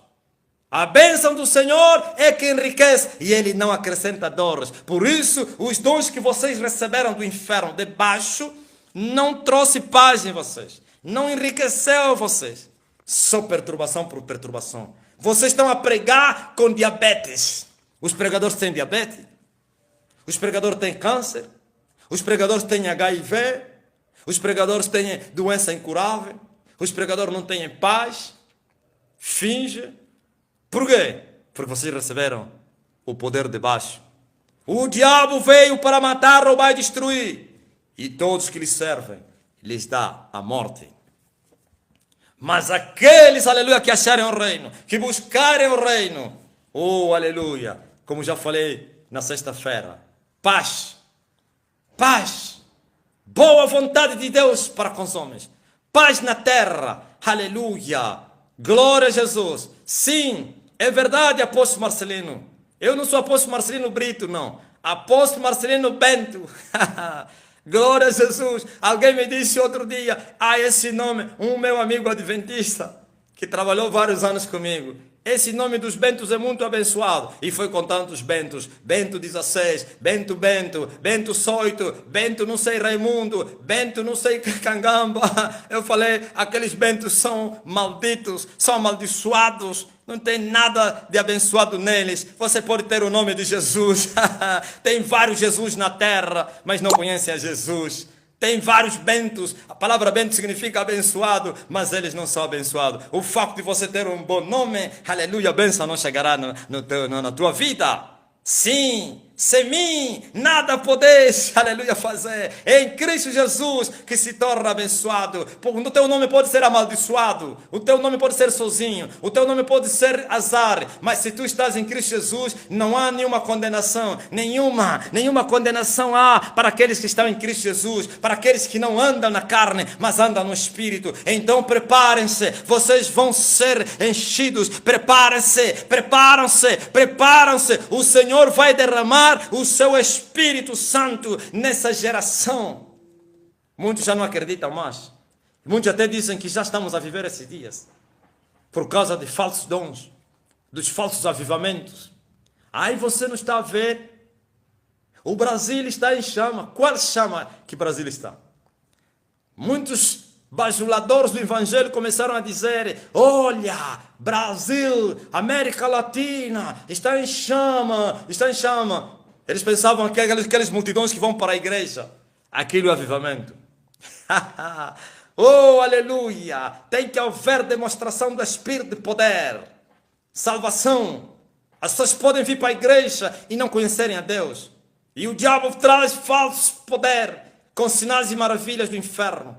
A bênção do Senhor é que enriquece. E Ele não acrescenta dores. Por isso, os dons que vocês receberam do inferno de baixo não trouxe paz em vocês. Não enriqueceu vocês. Só perturbação por perturbação. Vocês estão a pregar com diabetes. Os pregadores têm diabetes. Os pregadores têm câncer, os pregadores têm HIV, os pregadores têm doença incurável, os pregadores não têm paz, finge. Por quê? Porque vocês receberam o poder de baixo. O diabo veio para matar, roubar e destruir. E todos que lhe servem, lhes dá a morte. Mas aqueles, aleluia, que acharem o reino, que buscarem o reino, oh, aleluia, como já falei na sexta-feira, paz, paz, boa vontade de Deus para com os homens, paz na terra, aleluia, glória a Jesus. Sim, é verdade, apóstolo Marcelino, eu não sou apóstolo Marcelino Brito, não, apóstolo Marcelino Bento, glória a Jesus. Alguém me disse outro dia, esse nome, um meu amigo adventista, que trabalhou vários anos comigo, esse nome dos Bentos é muito abençoado. E foi com tantos Bentos. Bento 16, Bento, Bento 18, Bento não sei Raimundo, Bento não sei Cangamba. Eu falei, aqueles Bentos são malditos, são amaldiçoados. Não tem nada de abençoado neles. Você pode ter o nome de Jesus. Tem vários Jesus na terra, mas não conhecem a Jesus. Tem vários bentos. A palavra bento significa abençoado, mas eles não são abençoados. O fato de você ter um bom nome, aleluia, a bênção não chegará na tua vida. Sim, sem mim nada podeis, aleluia, fazer. É em Cristo Jesus que se torna abençoado. O teu nome pode ser amaldiçoado, o teu nome pode ser sozinho, o teu nome pode ser azar. Mas se tu estás em Cristo Jesus, não há nenhuma condenação, nenhuma condenação há para aqueles que estão em Cristo Jesus, para aqueles que não andam na carne, mas andam no Espírito. Então preparem-se, vocês vão ser enchidos. Preparem-se. O Senhor vai derramar o seu Espírito Santo nessa geração. Muitos já não acreditam mais. Muitos até dizem que já estamos a viver esses dias por causa de falsos dons, dos falsos avivamentos. Aí você não está a ver. O Brasil está em chama. Qual chama que o Brasil está? Muitos bajuladores do Evangelho começaram a dizer: olha, Brasil, América Latina, está em chama, está em chama. Eles pensavam que aquelas multidões que vão para a igreja, aquilo é avivamento. Oh, aleluia! Tem que haver demonstração do Espírito de poder, salvação. As pessoas podem vir para a igreja e não conhecerem a Deus. E o diabo traz falso poder com sinais e maravilhas do inferno.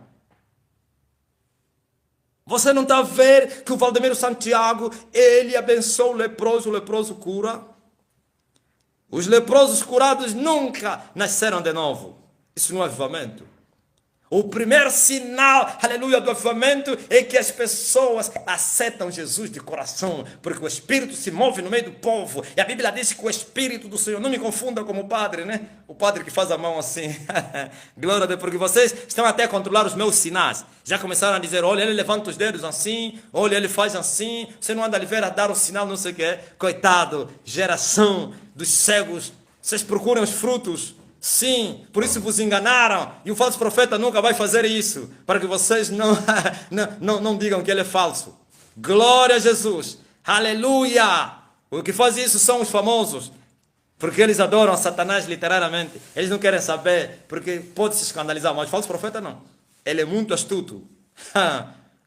Você não está a ver que o Valdemiro Santiago, ele abençoa o leproso cura? Os leprosos curados nunca nasceram de novo. Isso não é avivamento. O primeiro sinal, aleluia, do avivamento é que as pessoas aceitam Jesus de coração, porque o Espírito se move no meio do povo. E a Bíblia diz que o Espírito do Senhor, não me confunda como o padre, né? O padre que faz a mão assim. Glória a Deus, porque vocês estão até a controlar os meus sinais. Já começaram a dizer, olha, ele levanta os dedos assim, olha, ele faz assim. Você não anda ali ver a dar o sinal, não sei o que. Coitado, geração dos cegos. Vocês procuram os frutos. Sim, por isso vos enganaram. E o falso profeta nunca vai fazer isso, para que vocês não digam que ele é falso. Glória a Jesus. Aleluia. O que faz isso são os famosos, porque eles adoram Satanás literalmente. Eles não querem saber, porque pode se escandalizar, mas o falso profeta não. Ele é muito astuto.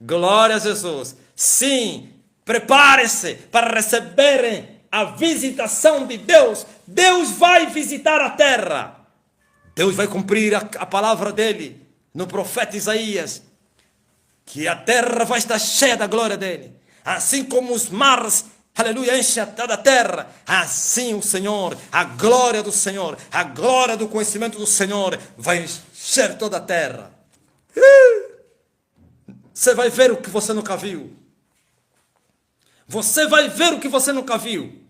Glória a Jesus. Sim, preparem-se para receberem a visitação de Deus. Deus vai visitar a terra. Deus vai cumprir a palavra dele no profeta Isaías, que a terra vai estar cheia da glória dele. Assim como os mares, aleluia, enchem toda a terra, assim o Senhor, a glória do Senhor, a glória do conhecimento do Senhor vai encher toda a terra. Você vai ver o que você nunca viu. Você vai ver o que você nunca viu.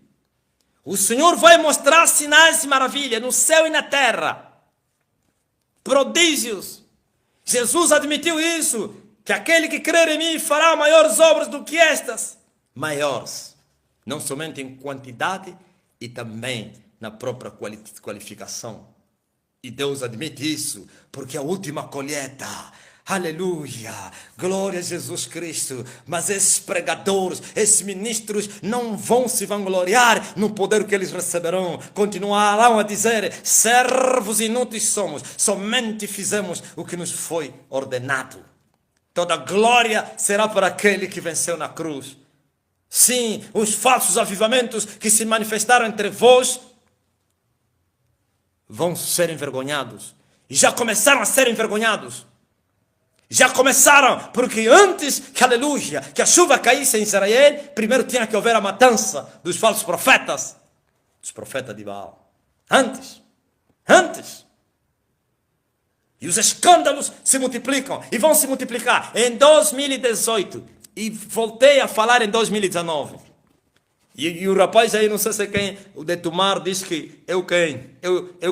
O Senhor vai mostrar sinais e maravilhas no céu e na terra. Prodígios. Jesus admitiu isso, que aquele que crer em mim fará maiores obras do que estas. Maiores. Não somente em quantidade e também na própria qualificação. E Deus admite isso, porque a última colheita, aleluia, glória a Jesus Cristo. Mas esses pregadores, esses ministros não vão se vangloriar no poder que eles receberão. Continuarão a dizer, servos inúteis somos, somente fizemos o que nos foi ordenado. Toda glória será para aquele que venceu na cruz. Sim, os falsos avivamentos que se manifestaram entre vós vão ser envergonhados. E já começaram a ser envergonhados. Já começaram, porque antes que, aleluia, que a chuva caísse em Israel, primeiro tinha que haver a matança dos falsos profetas, dos profetas de Baal. Antes. E os escândalos se multiplicam e vão se multiplicar. Em 2018, e voltei a falar em 2019. E o rapaz aí, não sei se é quem, o Detumar, diz que eu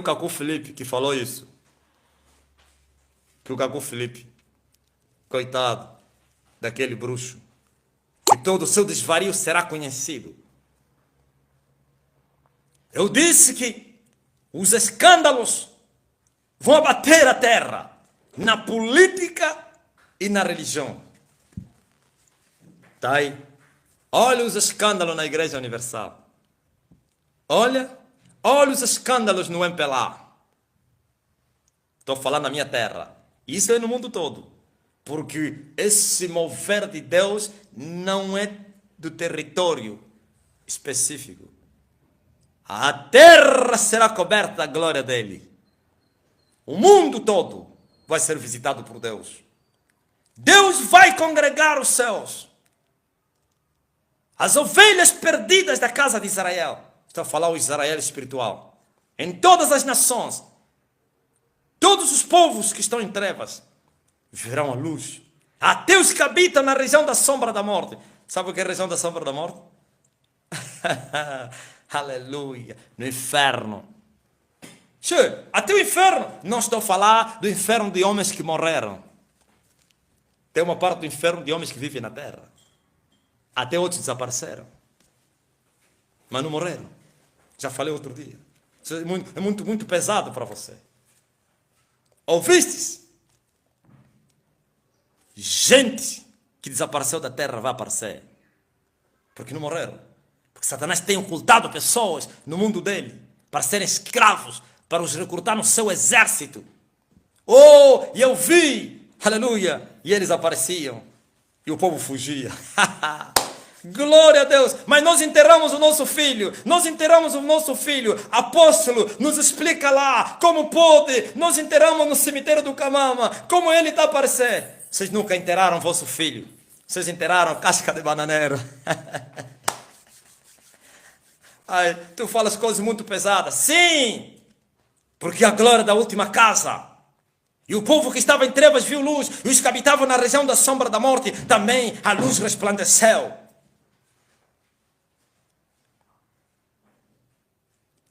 Cacu Felipe, que falou isso. Que o Cacu Felipe, coitado daquele bruxo, que todo o seu desvario será conhecido. Eu disse que os escândalos vão abater a terra, na política e na religião. Tá aí. Olha os escândalos na Igreja Universal. Olha os escândalos no MPLA. Estou falando na minha terra. Isso é no mundo todo. Porque esse mover de Deus não é do território específico. A terra será coberta da glória dele. O mundo todo vai ser visitado por Deus. Deus vai congregar os céus. As ovelhas perdidas da casa de Israel. Estou a falar o Israel espiritual. Em todas as nações. Todos os povos que estão em trevas verão a luz. Até os que habitam na região da sombra da morte. Sabe o que é a região da sombra da morte? Aleluia. No inferno. Até o inferno. Não estou a falar do inferno de homens que morreram. Tem uma parte do inferno de homens que vivem na terra. Até outros desapareceram. Mas não morreram. Já falei outro dia. Isso é muito pesado para você. Ouvistes? Gente que desapareceu da terra vai aparecer. Porque não morreram. Porque Satanás tem ocultado pessoas no mundo dele para serem escravos, para os recrutar no seu exército. E eu vi, aleluia, e eles apareciam e o povo fugia. Glória a Deus. Mas nós enterramos o nosso filho. Nós enterramos o nosso filho. Apóstolo, nos explica lá como pode. Nós enterramos no cemitério do Camama. Como ele está a aparecer. Vocês nunca enterraram vosso filho. Vocês enterraram casca de bananeiro. Ai, tu falas coisas muito pesadas. Sim, porque a glória da última casa. E o povo que estava em trevas viu luz. E os que habitavam na região da sombra da morte, também a luz resplandeceu.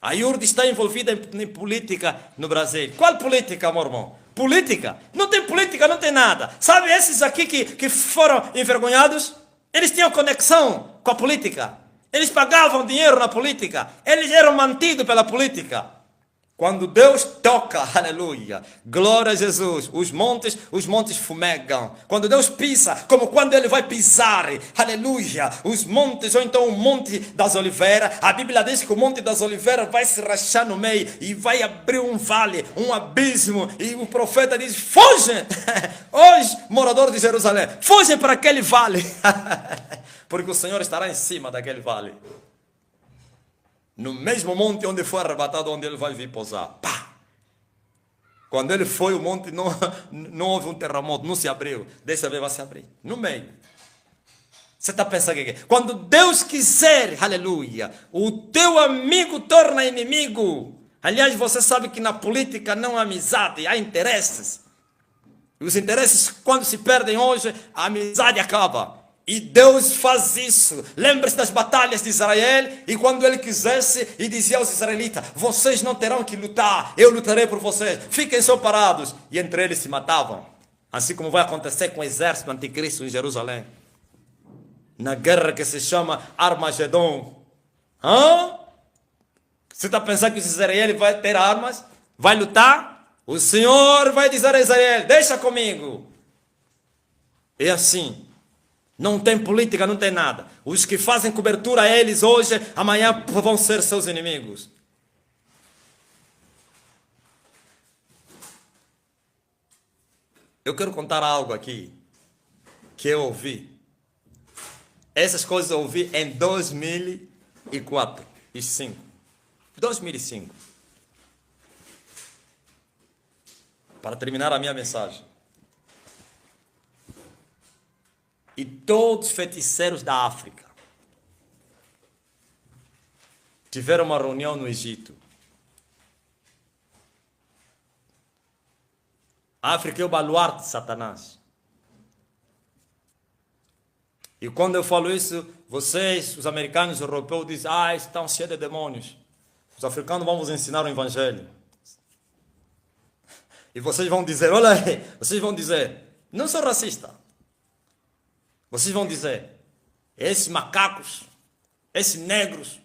A IURD está envolvida em política no Brasil. Qual política, meu irmão? Política? Não tem política, não tem nada. Sabe esses aqui que foram envergonhados? Eles tinham conexão com a política. Eles pagavam dinheiro na política. Eles eram mantidos pela política. Quando Deus toca, aleluia, glória a Jesus, os montes fumegam. Quando Deus pisa, como quando Ele vai pisar, aleluia, os montes, ou então o Monte das Oliveiras, a Bíblia diz que o Monte das Oliveiras vai se rachar no meio e vai abrir um vale, um abismo, e o profeta diz, fogem, hoje, moradores de Jerusalém, fogem para aquele vale, porque o Senhor estará em cima daquele vale. No mesmo monte onde foi arrebatado, onde ele vai vir pousar. Pá! Quando ele foi, o monte não houve um terremoto, não se abriu. Dessa vez vai se abrir. No meio. Você está pensando que quando Deus quiser, aleluia, o teu amigo torna inimigo. Aliás, você sabe que na política não há amizade, há interesses. E os interesses, quando se perdem hoje, a amizade acaba. E Deus faz isso. Lembre-se das batalhas de Israel. E quando ele quisesse, e dizia aos israelitas, vocês não terão que lutar, eu lutarei por vocês, fiquem só parados. E entre eles se matavam. Assim como vai acontecer com o exército anticristo em Jerusalém. Na guerra que se chama Armagedon. Você está pensando que Israel vai ter armas? Vai lutar? O Senhor vai dizer a Israel, deixa comigo. É assim. Não tem política, não tem nada. Os que fazem cobertura a eles hoje, amanhã vão ser seus inimigos. Eu quero contar algo aqui que eu ouvi. Essas coisas eu ouvi em 2004 e 2005. Para terminar a minha mensagem. E todos os feiticeiros da África tiveram uma reunião no Egito. A África é o baluarte de Satanás. E quando eu falo isso, vocês, os americanos, os europeus, dizem, estão cheios de demônios. Os africanos vão vos ensinar o evangelho. E vocês vão dizer, olha aí, vocês vão dizer, não sou racista. Vocês vão dizer, esses macacos, esses negros,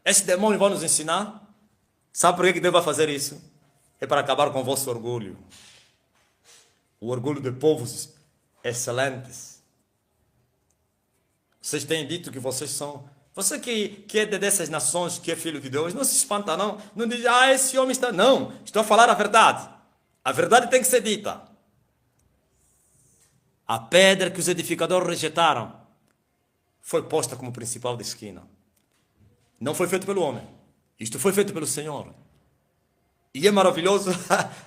esses demônios vão nos ensinar. Sabe por que Deus vai fazer isso? É para acabar com o vosso orgulho. O orgulho de povos excelentes. Vocês têm dito que vocês são... Você que é dessas nações, que é filho de Deus, não se espanta não. Não diz, esse homem está... Não, estou a falar a verdade. A verdade tem que ser dita. A pedra que os edificadores rejeitaram foi posta como principal de esquina. Não foi feito pelo homem. Isto foi feito pelo Senhor. E é maravilhoso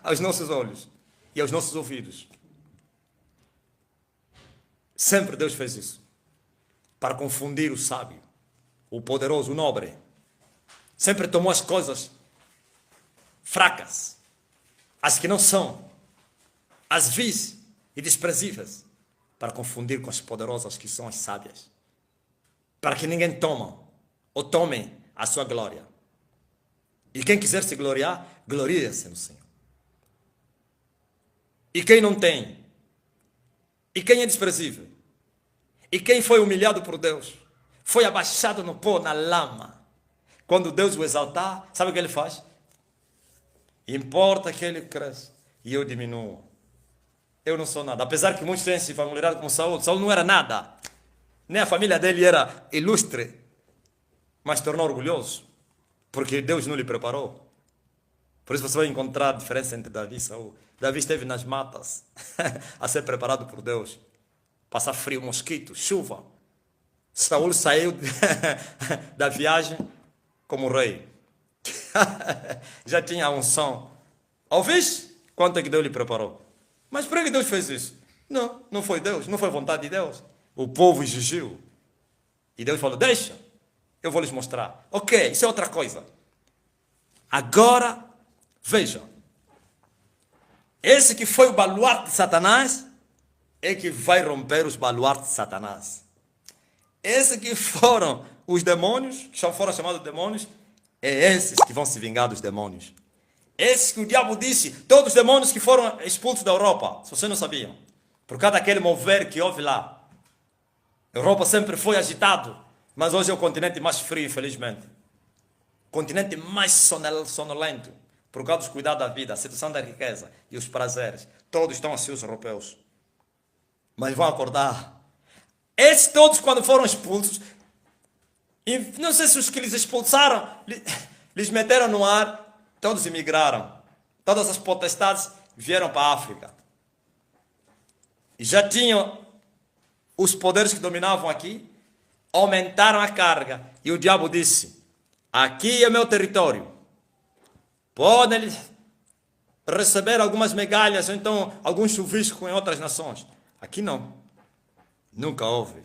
aos nossos olhos e aos nossos ouvidos. Sempre Deus fez isso. Para confundir o sábio, o poderoso, o nobre. Sempre tomou as coisas fracas, as que não são, as vis e desprezíveis, para confundir com as poderosas que são as sábias. Para que ninguém tome a sua glória. E quem quiser se gloriar, glorie-se no Senhor. E quem não tem? E quem é desprezível? E quem foi humilhado por Deus? Foi abaixado no pó, na lama. Quando Deus o exaltar, sabe o que ele faz? Importa que ele cresça e eu diminuo. Eu não sou nada. Apesar que muitos têm se familiarizado com Saul. Saul não era nada. Nem a família dele era ilustre. Mas tornou orgulhoso. Porque Deus não lhe preparou. Por isso você vai encontrar a diferença entre Davi e Saul. Davi esteve nas matas a ser preparado por Deus. Passar frio, mosquito, chuva. Saul saiu da viagem como rei. Já tinha a unção. Ouviste quanto é que Deus lhe preparou? Mas por que Deus fez isso? Não, não foi Deus, não foi vontade de Deus. O povo exigiu. E Deus falou, deixa, eu vou lhes mostrar. Ok, isso é outra coisa. Agora, veja. Esse que foi o baluarte de Satanás é que vai romper os baluartes de Satanás. Esse que foram os demônios, que já foram chamados demônios, é esses que vão se vingar dos demônios. Esses que o diabo disse, todos os demônios que foram expulsos da Europa, se vocês não sabiam, por causa daquele mover que houve lá. A Europa sempre foi agitado, mas hoje é o continente mais frio, infelizmente. O continente mais sonolento, por causa dos cuidados da vida, a situação da riqueza e os prazeres. Todos estão assim, os europeus. Mas vão acordar. Esses todos, quando foram expulsos, e não sei se os que lhes expulsaram, lhes meteram no ar, todos emigraram. Todas as potestades vieram para a África. E já tinham os poderes que dominavam aqui, aumentaram a carga. E o diabo disse, aqui é meu território. Podem receber algumas migalhas, ou então alguns chuviscos em outras nações. Aqui não. Nunca houve.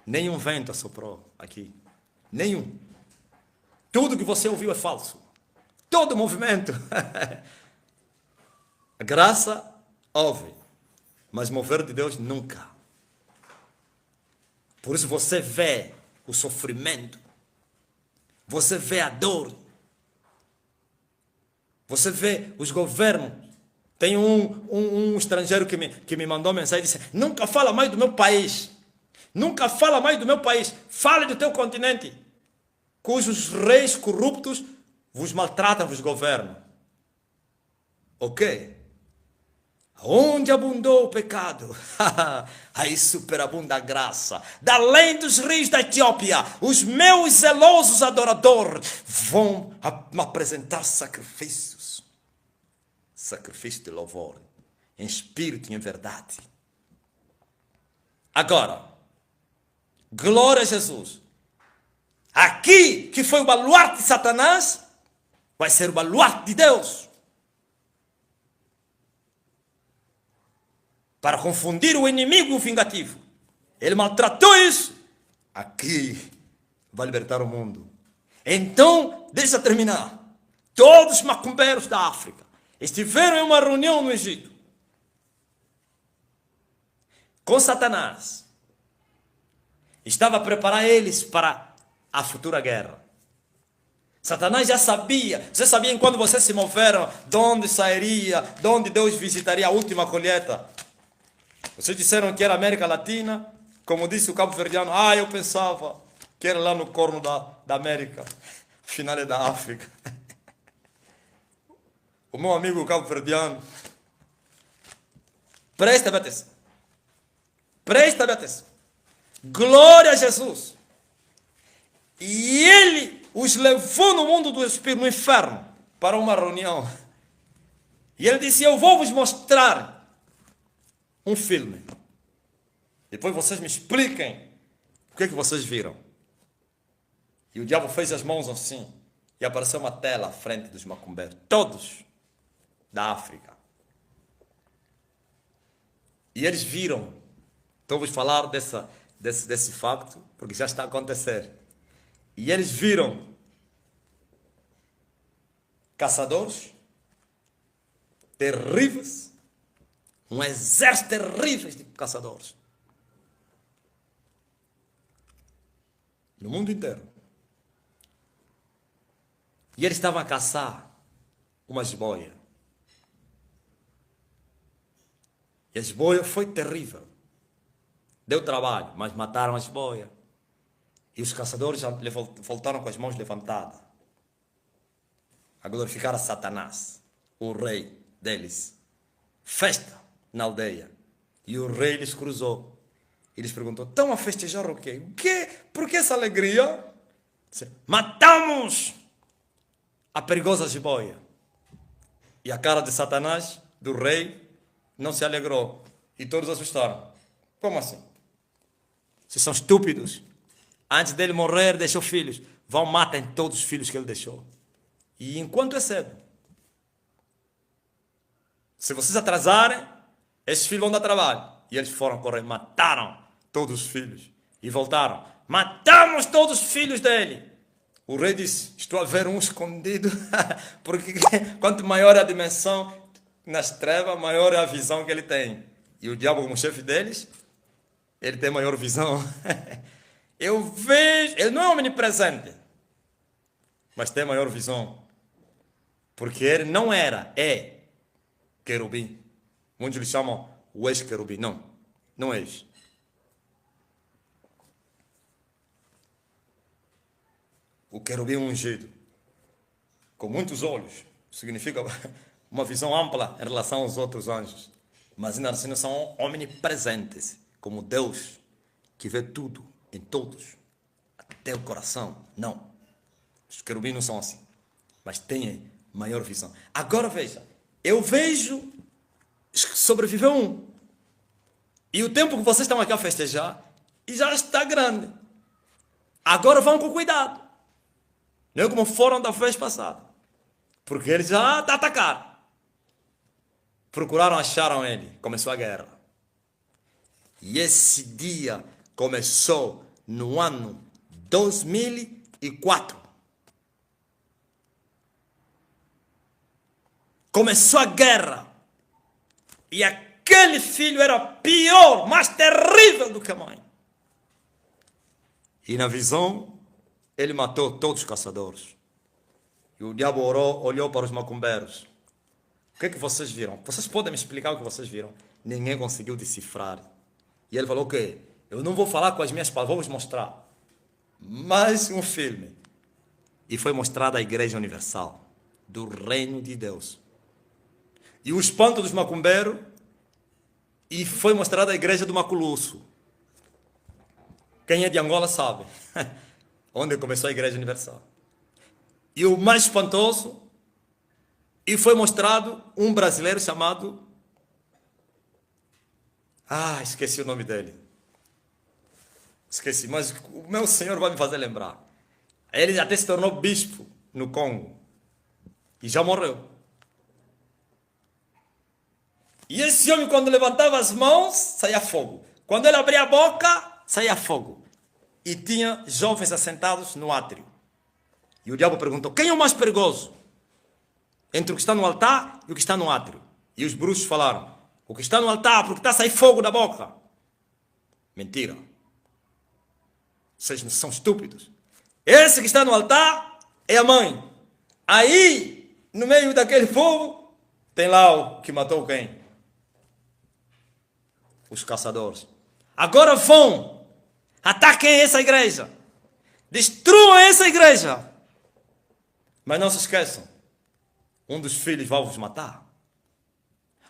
Nenhum vento assoprou aqui. Nenhum. Tudo que você ouviu é falso. Todo movimento. A graça houve. Mas mover de Deus nunca. Por isso você vê o sofrimento. Você vê a dor. Você vê os governos. Tem um estrangeiro que me mandou mensagem e disse, nunca fala mais do meu país. Nunca fala mais do meu país. Fale do teu continente. Cujos reis corruptos vos maltratam, vos governam. Ok? Onde abundou o pecado, aí superabunda a graça. Da além dos rios da Etiópia, os meus zelosos adoradores vão me apresentar sacrifícios. Sacrifício de louvor, em espírito e em verdade. Agora, glória a Jesus. Aqui, que foi o baluarte de Satanás, vai ser o baluarte de Deus. Para confundir o inimigo vingativo. Ele maltratou isso. Aqui vai libertar o mundo. Então, deixa eu terminar. Todos os macumbeiros da África estiveram em uma reunião no Egito com Satanás. Estava a preparar eles para a futura guerra. Satanás já sabia. Vocês sabiam quando vocês se moveram, de onde sairia, de onde Deus visitaria a última colheita? Vocês disseram que era América Latina, como disse o cabo-verdiano, eu pensava que era lá no corno da América, afinal é da África. O meu amigo cabo-verdiano, presta atenção, presta atenção, glória a Jesus, e ele os levou no mundo do Espírito, no inferno, para uma reunião, e ele disse, eu vou vos mostrar um filme. Depois vocês me expliquem o que é que vocês viram. E o diabo fez as mãos assim. E apareceu uma tela à frente dos macumbeiros. Todos da África. E eles viram. Então vou falar desse facto, porque já está a acontecer. E eles viram caçadores terríveis. Um exército terrível de caçadores. No mundo inteiro. E eles estavam a caçar uma jiboia. E a jiboia foi terrível. Deu trabalho, mas mataram a jiboia. E os caçadores voltaram com as mãos levantadas. A glorificar a Satanás, o rei deles. Festa na aldeia. E o rei lhes cruzou. E lhes perguntou, estão a festejar o quê? O quê? Por que essa alegria? Disse, matamos a perigosa jiboia. E a cara de Satanás, do rei, não se alegrou. E todos assustaram. Como assim? Vocês são estúpidos. Antes dele morrer, deixou filhos. Vão, matem todos os filhos que ele deixou. E enquanto é cedo. Se vocês atrasarem, esses filhos vão dar trabalho. E eles foram correr, mataram todos os filhos. E voltaram. Matamos todos os filhos dele. O rei disse, estou a ver um escondido. Porque quanto maior é a dimensão nas trevas, maior é a visão que ele tem. E o diabo, como chefe deles, ele tem maior visão. Eu vejo, ele não é omnipresente, mas tem maior visão. Porque ele não era, é querubim. Muitos lhe chamam o ex-querubim. Não, não é ex. O querubim ungido, com muitos olhos, significa uma visão ampla em relação aos outros anjos. Mas ainda assim não são omnipresentes, como Deus, que vê tudo em todos, até o coração. Não. Os querubins não são assim, mas têm maior visão. Agora veja, eu vejo, sobreviveu um. E o tempo que vocês estão aqui a festejar, já está grande. Agora vão com cuidado. Não é como foram da vez passada. Porque eles já atacaram. Procuraram, acharam ele. Começou a guerra. E esse dia começou no ano 2004. Começou a guerra. E aquele filho era pior, mais terrível do que a mãe. E na visão, ele matou todos os caçadores. E o diabo olhou para os macumbeiros. O que é que vocês viram? Vocês podem me explicar o que vocês viram? Ninguém conseguiu decifrar. E ele falou, ok, eu não vou falar com as minhas palavras, vou vos mostrar. Mais um filme. E foi mostrada a Igreja Universal, do Reino de Deus. E o espanto dos macumbeiros, e foi mostrada a Igreja do Maculuço. Quem é de Angola sabe. Onde começou a Igreja Universal. E o mais espantoso, e foi mostrado um brasileiro chamado... esqueci o nome dele. Esqueci, mas o meu Senhor vai me fazer lembrar. Ele até se tornou bispo no Congo. E já morreu. E esse homem, quando levantava as mãos, saía fogo. Quando ele abria a boca, saía fogo. E tinha jovens assentados no átrio. E o diabo perguntou, quem é o mais perigoso? Entre o que está no altar e o que está no átrio. E os bruxos falaram, o que está no altar, porque está a sair fogo da boca. Mentira. Vocês não são estúpidos. Esse que está no altar é a mãe. Aí, no meio daquele fogo, tem lá o que matou quem? Os caçadores. Agora vão, ataquem essa igreja. Destruam essa igreja. Mas não se esqueçam, um dos filhos vai vos matar.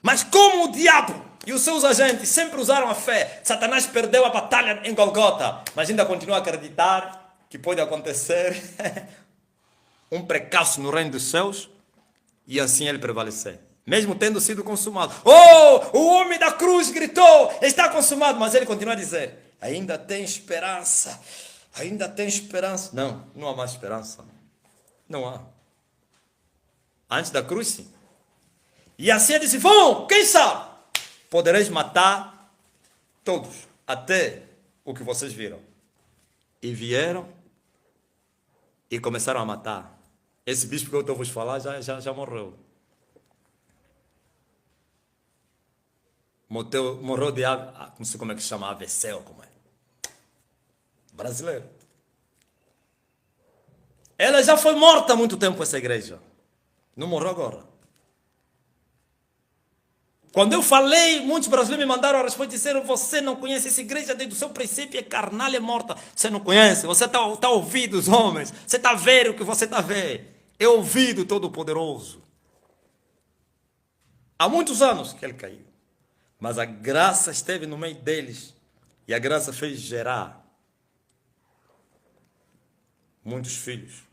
Mas como o diabo e os seus agentes sempre usaram a fé, Satanás perdeu a batalha em Golgota, mas ainda continua a acreditar que pode acontecer um precalço no reino dos céus e assim ele prevalecer. Mesmo tendo sido consumado. Oh, o homem da cruz gritou, está consumado, mas ele continua a dizer, ainda tem esperança, ainda tem esperança. Não, não há mais esperança. Não há. Antes da cruz, sim. E assim ele disse, vão, quem sabe, podereis matar todos, até o que vocês viram. E vieram e começaram a matar. Esse bispo que eu estou a vos falar já morreu. Morreu de, não sei como é que se chama, AVC ou como é. Brasileiro. Ela já foi morta há muito tempo, essa igreja. Não morreu agora. Quando eu falei, muitos brasileiros me mandaram a resposta e disseram, você não conhece essa igreja desde o seu princípio, é carnal, é morta. Você não conhece, você está ouvindo os homens, você está vendo o que você está vendo. É ouvido Todo-Poderoso. Há muitos anos que ele caiu. Mas a graça esteve no meio deles. E a graça fez gerar muitos filhos.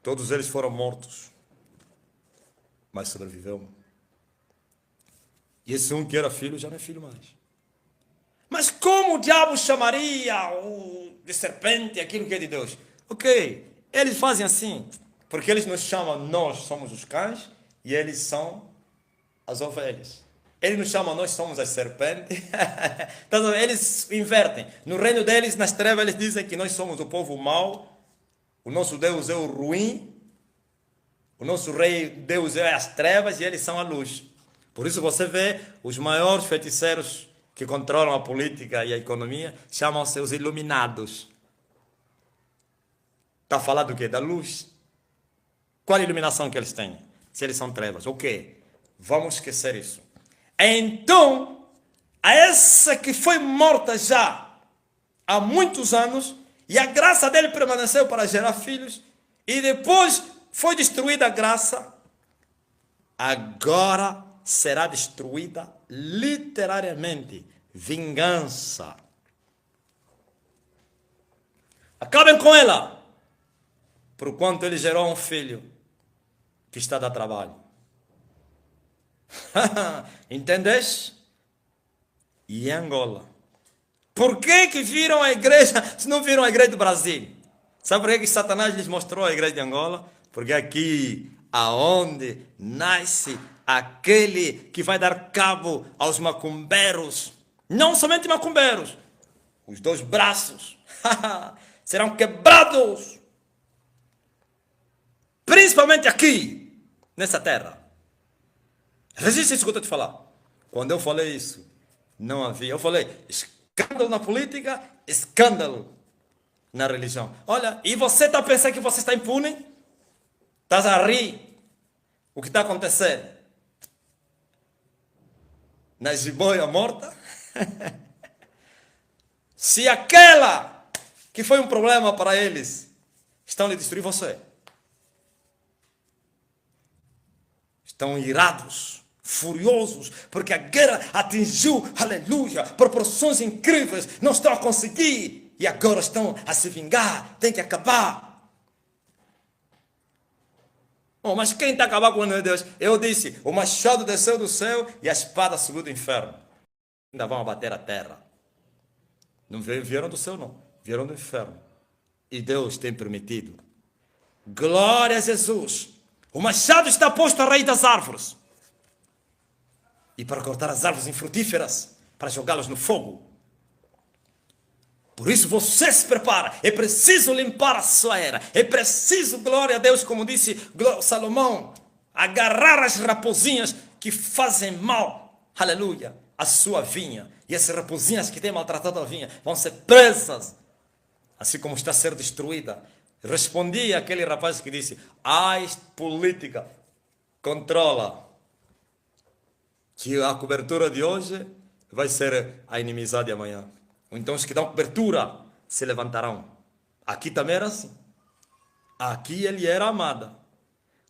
Todos eles foram mortos. Mas sobreviveu. E esse um que era filho já não é filho mais. Mas como o diabo chamaria de serpente, aquilo que é de Deus. Ok, eles fazem assim, porque eles nos chamam, nós somos os cães e eles são as ovelhas. Eles nos chamam, nós somos as serpentes. Então, eles invertem. No reino deles, nas trevas, eles dizem que nós somos o povo mau, o nosso Deus é o ruim, o nosso rei Deus é as trevas e eles são a luz. Por isso você vê os maiores feiticeiros que controlam a política e a economia, chamam-se os iluminados. Está a falar do quê? Da luz. Qual a iluminação que eles têm? Se eles são trevas. Ok, vamos esquecer isso. Então, a essa que foi morta já há muitos anos, e a graça dele permaneceu para gerar filhos, e depois foi destruída a graça, agora será destruída literariamente. Vingança. Acabem com ela, por quanto ele gerou um filho que está a dar trabalho. Entendes? E em Angola. Por que viram a igreja, se não viram a igreja do Brasil? Sabe por que Satanás lhes mostrou a igreja de Angola? Porque aqui, aonde nasce aquele que vai dar cabo aos macumbeiros, não somente macumbeiros, os dois braços serão quebrados, principalmente aqui, nessa terra. Resiste isso que eu estou te falar. Quando eu falei isso, não havia. Eu falei, escândalo na política, escândalo na religião. Olha, e você está pensando que você está impune? Estás a rir? O que está acontecendo? Na jiboia morta? Se aquela que foi um problema para eles estão a destruir você. Estão irados, furiosos, porque a guerra atingiu, aleluia, proporções incríveis, não estão a conseguir, e agora estão a se vingar, tem que acabar. Oh, mas quem está a acabar com o meu Deus? Eu disse, o machado desceu do céu e a espada subiu do inferno. Ainda vão abater a terra. Não vieram do céu não, vieram do inferno. E Deus tem permitido. Glória a Jesus. O machado está posto à raiz das árvores. E para cortar as árvores infrutíferas, para jogá-las no fogo. Por isso você se prepara. É preciso limpar a sua era. É preciso, glória a Deus, como disse Salomão, agarrar as raposinhas que fazem mal, aleluia, à sua vinha. E essas raposinhas que têm maltratado a vinha vão ser presas, assim como está a ser destruída. Respondi àquele rapaz que disse, política controla, que a cobertura de hoje vai ser a inimizade amanhã. Então os que dão cobertura se levantarão. Aqui também era assim. Aqui ele era amado.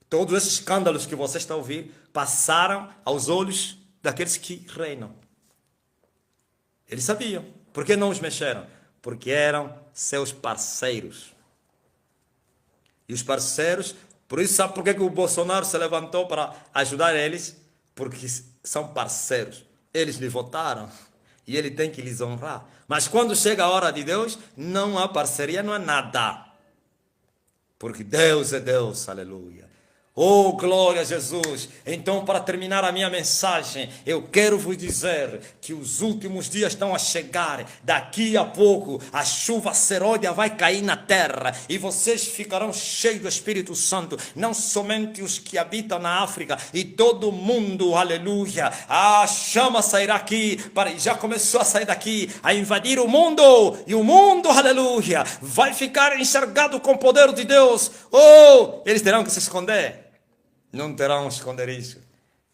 Todos esses escândalos que você está a ouvir passaram aos olhos daqueles que reinam. Eles sabiam. Por que não os mexeram? Porque eram seus parceiros. E os parceiros, por isso sabe por que o Bolsonaro se levantou para ajudar eles? Porque são parceiros. Eles lhe votaram e ele tem que lhes honrar. Mas quando chega a hora de Deus, não há parceria, não há nada. Porque Deus é Deus, aleluia. Oh, glória a Jesus. Então, para terminar a minha mensagem, eu quero vos dizer que os últimos dias estão a chegar. Daqui a pouco, a chuva seródia vai cair na terra e vocês ficarão cheios do Espírito Santo. Não somente os que habitam na África e todo mundo, aleluia. A chama sairá aqui, já começou a sair daqui, a invadir o mundo. E o mundo, aleluia, vai ficar enxergado com o poder de Deus. Oh, eles terão que se esconder. Não terão esconderijo,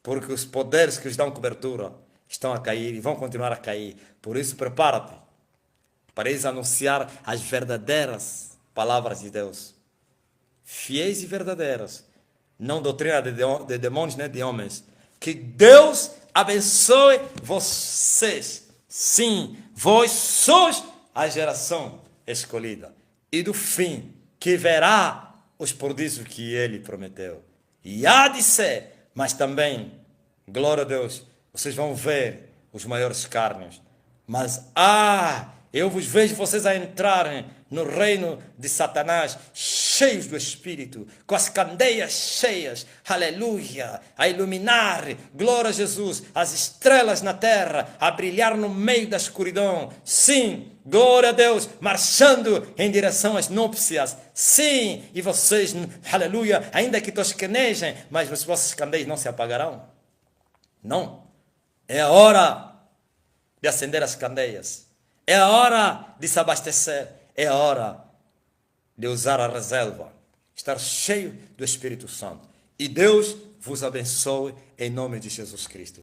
porque os poderes que os dão cobertura estão a cair e vão continuar a cair. Por isso, prepara-te para eles anunciar as verdadeiras palavras de Deus, fiéis e verdadeiras, não doutrina de demônios nem de homens. Que Deus abençoe vocês. Sim, vós sois a geração escolhida e do fim, que verá os prodígios que Ele prometeu. E há de ser, mas também, glória a Deus, vocês vão ver os maiores escárnios. Mas Eu vos vejo vocês a entrarem no reino de Satanás, cheios do Espírito, com as candeias cheias, aleluia, a iluminar, glória a Jesus, as estrelas na terra, a brilhar no meio da escuridão. Sim, glória a Deus, marchando em direção às núpcias. Sim, e vocês, aleluia, ainda que tosquenejem, mas os vossos candeias não se apagarão. Não, é a hora de acender as candeias. É a hora de se abastecer. É a hora de usar a reserva. Estar cheio do Espírito Santo. E Deus vos abençoe em nome de Jesus Cristo.